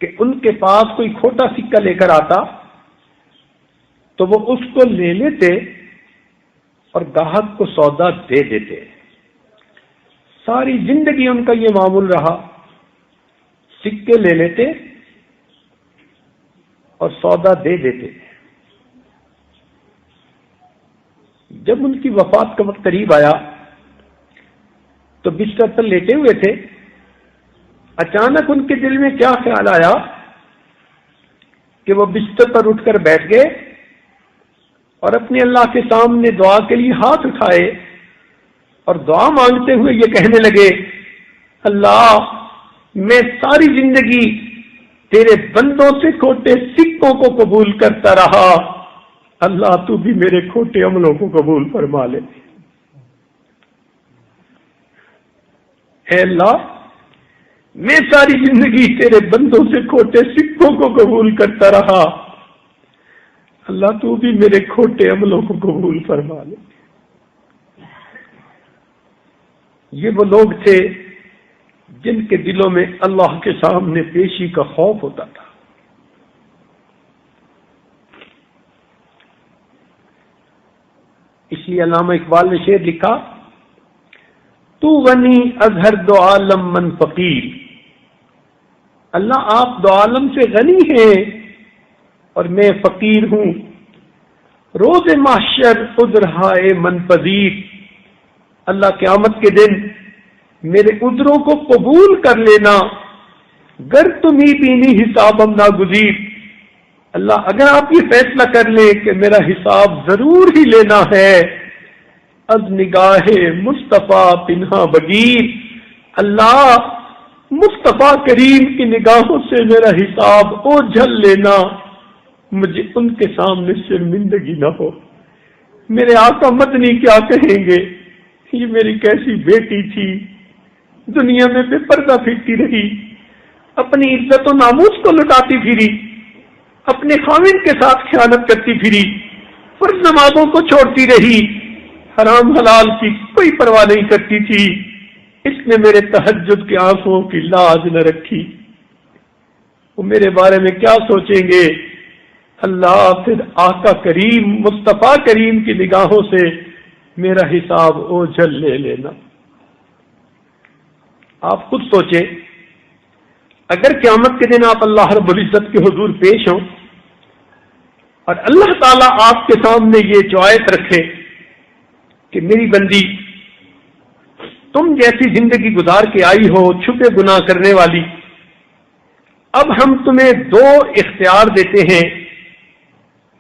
کہ ان کے پاس کوئی کھوٹا سکہ لے کر آتا تو وہ اس کو لے لیتے اور گاہک کو سودا دے دیتے. ساری زندگی ان کا یہ معمول رہا، سکے لے لیتے اور سودا دے دیتے. جب ان کی وفات کا وقت قریب آیا تو بستر پر لیٹے ہوئے تھے. اچانک ان کے دل میں کیا خیال آیا کہ وہ بستر پر اٹھ کر بیٹھ گئے اور اپنے اللہ کے سامنے دعا کے لیے ہاتھ اٹھائے اور دعا مانگتے ہوئے یہ کہنے لگے، اللہ میں ساری زندگی تیرے بندوں سے کھوٹے سکوں کو قبول کرتا رہا، اللہ تو بھی میرے کھوٹے عملوں کو قبول فرما لے. اے اللہ میں ساری زندگی تیرے بندوں سے کھوٹے سکوں کو قبول کرتا رہا، اللہ تو بھی میرے کھوٹے عملوں کو قبول فرما لے. یہ وہ لوگ تھے جن کے دلوں میں اللہ کے سامنے پیشی کا خوف ہوتا تھا. اس لیے علامہ اقبال نے شعر لکھا، تو غنی از ہر دو عالم من فقیر. اللہ آپ دو عالم سے غنی ہیں اور میں فقیر ہوں. روز محشر عذرہائے من پذیر. اللہ قیامت کے دن میرے عذروں کو قبول کر لینا، گر تمہیں بینی حسابم ناگزیر. اللہ اگر آپ یہ فیصلہ کر لیں کہ میرا حساب ضرور ہی لینا ہے، از نگاہ مصطفیٰ پنہا بگیر. اللہ مصطفیٰ کریم کی نگاہوں سے میرا حساب اوجھل لینا، مجھے ان کے سامنے شرمندگی نہ ہو. میرے آقا مدنی کیا کہیں گے، یہ میری کیسی بیٹی تھی، دنیا میں بے پردہ پھرتی رہی، اپنی عزت و ناموس کو لٹاتی پھری، اپنے خاوند کے ساتھ خیانت کرتی پھری، فرض نمازوں کو چھوڑتی رہی، حرام حلال کی کوئی پرواہ نہیں کرتی تھی. اس نے میرے تہجد کے آنسوؤں کی لاج نہ رکھی. وہ میرے بارے میں کیا سوچیں گے. اللہ پھر آقا کریم مصطفیٰ کریم کی نگاہوں سے میرا حساب اوجھل لے لینا. آپ خود سوچیں، اگر قیامت کے دن آپ اللہ رب العزت کے حضور پیش ہوں اور اللہ تعالیٰ آپ کے سامنے یہ چوائس رکھے کہ میری بندی تم جیسی زندگی گزار کے آئی ہو چھپے گناہ کرنے والی، اب ہم تمہیں دو اختیار دیتے ہیں،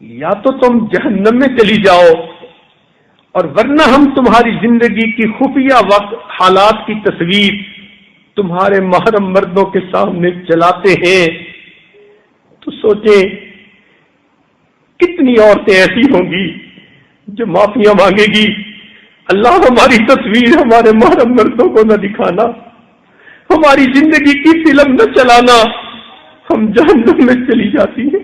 یا تو تم جہنم میں چلی جاؤ اور ورنہ ہم تمہاری زندگی کی خفیہ وقت حالات کی تصویر تمہارے محرم مردوں کے سامنے چلاتے ہیں. تو سوچیں کتنی عورتیں ایسی ہوں گی جو معافیاں مانگے گی، اللہ ہماری تصویر ہمارے محرم مردوں کو نہ دکھانا، ہماری زندگی کی فلم نہ چلانا، ہم جہنم میں چلی جاتی ہیں.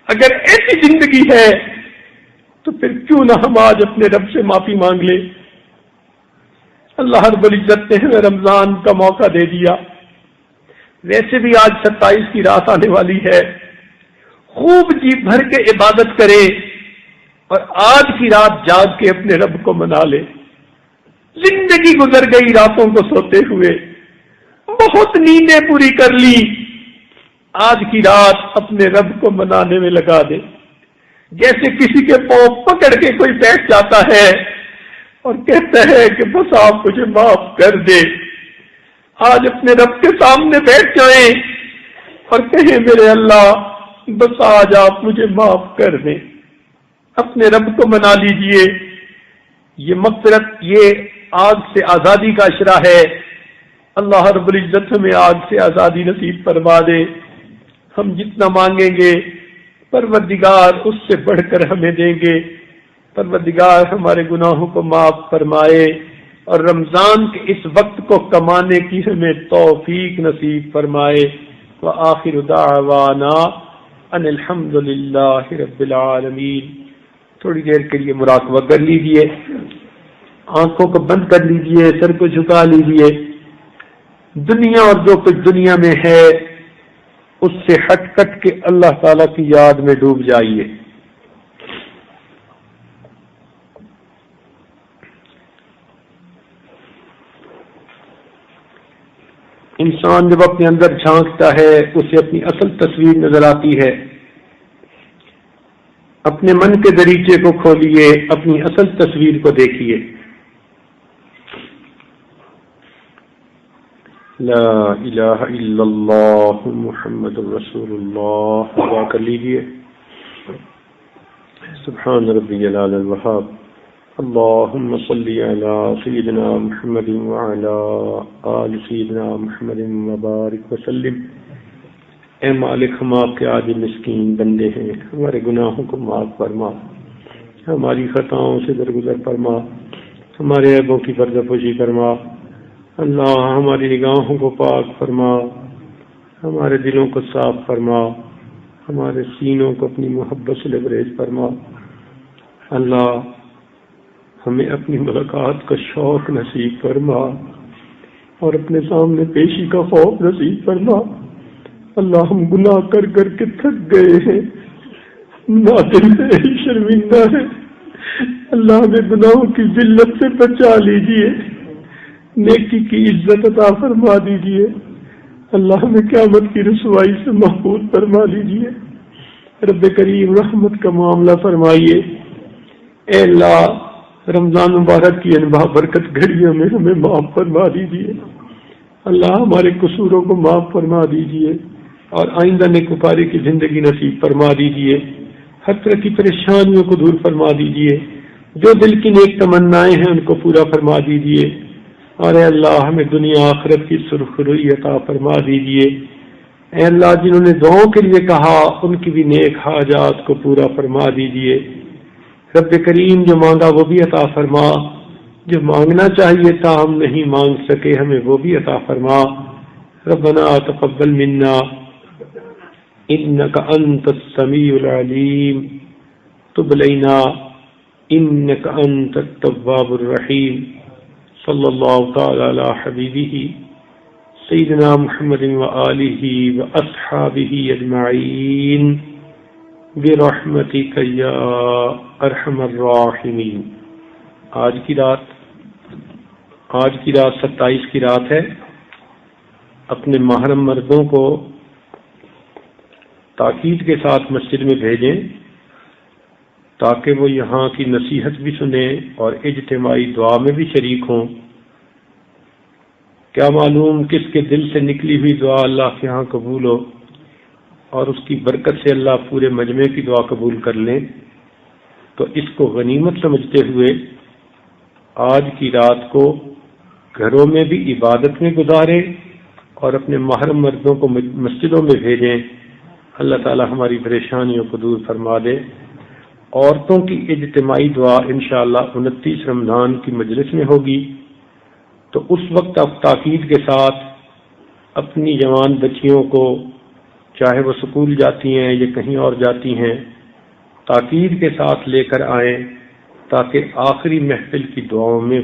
اگر ایسی زندگی ہے تو پھر کیوں نہ ہم آج اپنے رب سے معافی مانگ لیں. اللہ رب العزت نے ہمیں رمضان کا موقع دے دیا، ویسے بھی آج 27 کی رات آنے والی ہے، خوب جی بھر کے عبادت کرے اور آج کی رات جاگ کے اپنے رب کو منا لے. زندگی گزر گئی راتوں کو سوتے ہوئے، بہت نیندیں پوری کر لی، آج کی رات اپنے رب کو منانے میں لگا دے. جیسے کسی کے پاؤں پکڑ کے کوئی بیٹھ جاتا ہے اور کہتا ہے کہ بس آپ مجھے معاف کر دے. آج اپنے رب کے سامنے بیٹھ جائیں اور کہیں میرے اللہ بس آج آپ مجھے معاف کر دیں. اپنے رب کو منا لیجئے. یہ مغفرت، یہ آگ سے آزادی کا اشرا ہے. اللہ رب العزت ہمیں آگ سے آزادی نصیب فرما دے. ہم جتنا مانگیں گے پروردگار اس سے بڑھ کر ہمیں دیں گے. پروردگار ہمارے گناہوں کو معاف فرمائے اور رمضان کے اس وقت کو کمانے کی ہمیں توفیق نصیب فرمائے. وآخر دعوانا ان الحمد للہ رب العالمین. تھوڑی دیر کے لیے مراقبہ کر لیجئے، آنکھوں کو بند کر لیجئے، سر کو جھکا لیجئے. دنیا اور جو کچھ دنیا میں ہے اس سے ہٹ کٹ کے اللہ تعالی کی یاد میں ڈوب جائیے. انسان جب اپنے اندر جھانکتا ہے اسے اپنی اصل تصویر نظر آتی ہے. اپنے من کے دریچے کو کھولیے، اپنی اصل تصویر کو دیکھیے. لا الہ الا اللہ محمد رسول اللہ. دعا کر لیجیے. سبحان ربی العلی الوہاب. اللہم صلی علی سیدنا محمد وعلی آل سیدنا محمد وبارک وسلم. اے مالک، ہم آپ کے عاجز مسکین بندے ہیں، ہمارے گناہوں کو معاف فرما، ہماری خطاؤں سے درگزر فرما، ہمارے عیبوں کی پردہ پوشی فرما. اللہ ہماری نگاہوں کو پاک فرما، ہمارے دلوں کو صاف فرما، ہمارے سینوں کو اپنی محبت سے لبریز فرما. اللہ ہمیں اپنی ملاقات کا شوق نصیب فرما اور اپنے سامنے پیشی کا خوف نصیب فرما. اللہ ہم گناہ کر کر کے تھک گئے ہیں، نادم ہے، شرمندہ ہے. اللہ ہمیں گناہوں کی ذلت سے بچا لیجیے، نیکی کی عزت عطا فرما دیجیے. اللہ ہمیں قیامت کی رسوائی سے محفوظ فرما لیجیے. رب کریم رحمت کا معاملہ فرمائیے. اے اللہ رمضان مبارک کی ان برکت گھڑیوں میں ہمیں معاف فرما دیجیے. اللہ ہمارے قصوروں کو معاف فرما دیجیے اور آئندہ نیکوکاری کی زندگی نصیب فرما دیجیے. ہر طرح کی پریشانیوں کو دور فرما دیجیے. جو دل کی نیک تمنائیں ہیں ان کو پورا فرما دیجیے. اور اے اللہ ہمیں دنیا آخرت کی سرخروئی عطا فرما دیجیے. اے اللہ جنہوں نے دعاؤں کے لیے کہا ان کی بھی نیک حاجات کو پورا فرما دیجیے. رب کریم جو مانگا وہ بھی عطا فرما، جو مانگنا چاہیے تھا ہم نہیں مانگ سکے ہمیں وہ بھی عطا فرما. ربنا تقبل منا انک انت السمیع العلیم تب علینا انک انت التواب الرحیم. صلی اللہ تعالی علی حبیبہ سیدنا محمد وآلہ واصحابہ اجمعین برحمتک یا ارحم الراحمین. آج کی رات 27 کی رات ہے. اپنے محرم مردوں کو تاکید کے ساتھ مسجد میں بھیجیں تاکہ وہ یہاں کی نصیحت بھی سنیں اور اجتماعی دعا میں بھی شریک ہوں. کیا معلوم کس کے دل سے نکلی ہوئی دعا اللہ کے ہاں قبول ہو اور اس کی برکت سے اللہ پورے مجمع کی دعا قبول کر لیں. تو اس کو غنیمت سمجھتے ہوئے آج کی رات کو گھروں میں بھی عبادت میں گزاریں اور اپنے محرم مردوں کو مسجدوں میں بھیجیں. اللہ تعالی ہماری پریشانیوں کو دور فرما دے. عورتوں کی اجتماعی دعا انشاءاللہ 29 رمضان کی مجلس میں ہوگی. تو اس وقت آپ تاکید کے ساتھ اپنی جوان بچیوں کو، چاہے وہ سکول جاتی ہیں یا کہیں اور جاتی ہیں، تاکید کے ساتھ لے کر آئیں تاکہ آخری محفل کی دعاؤں میں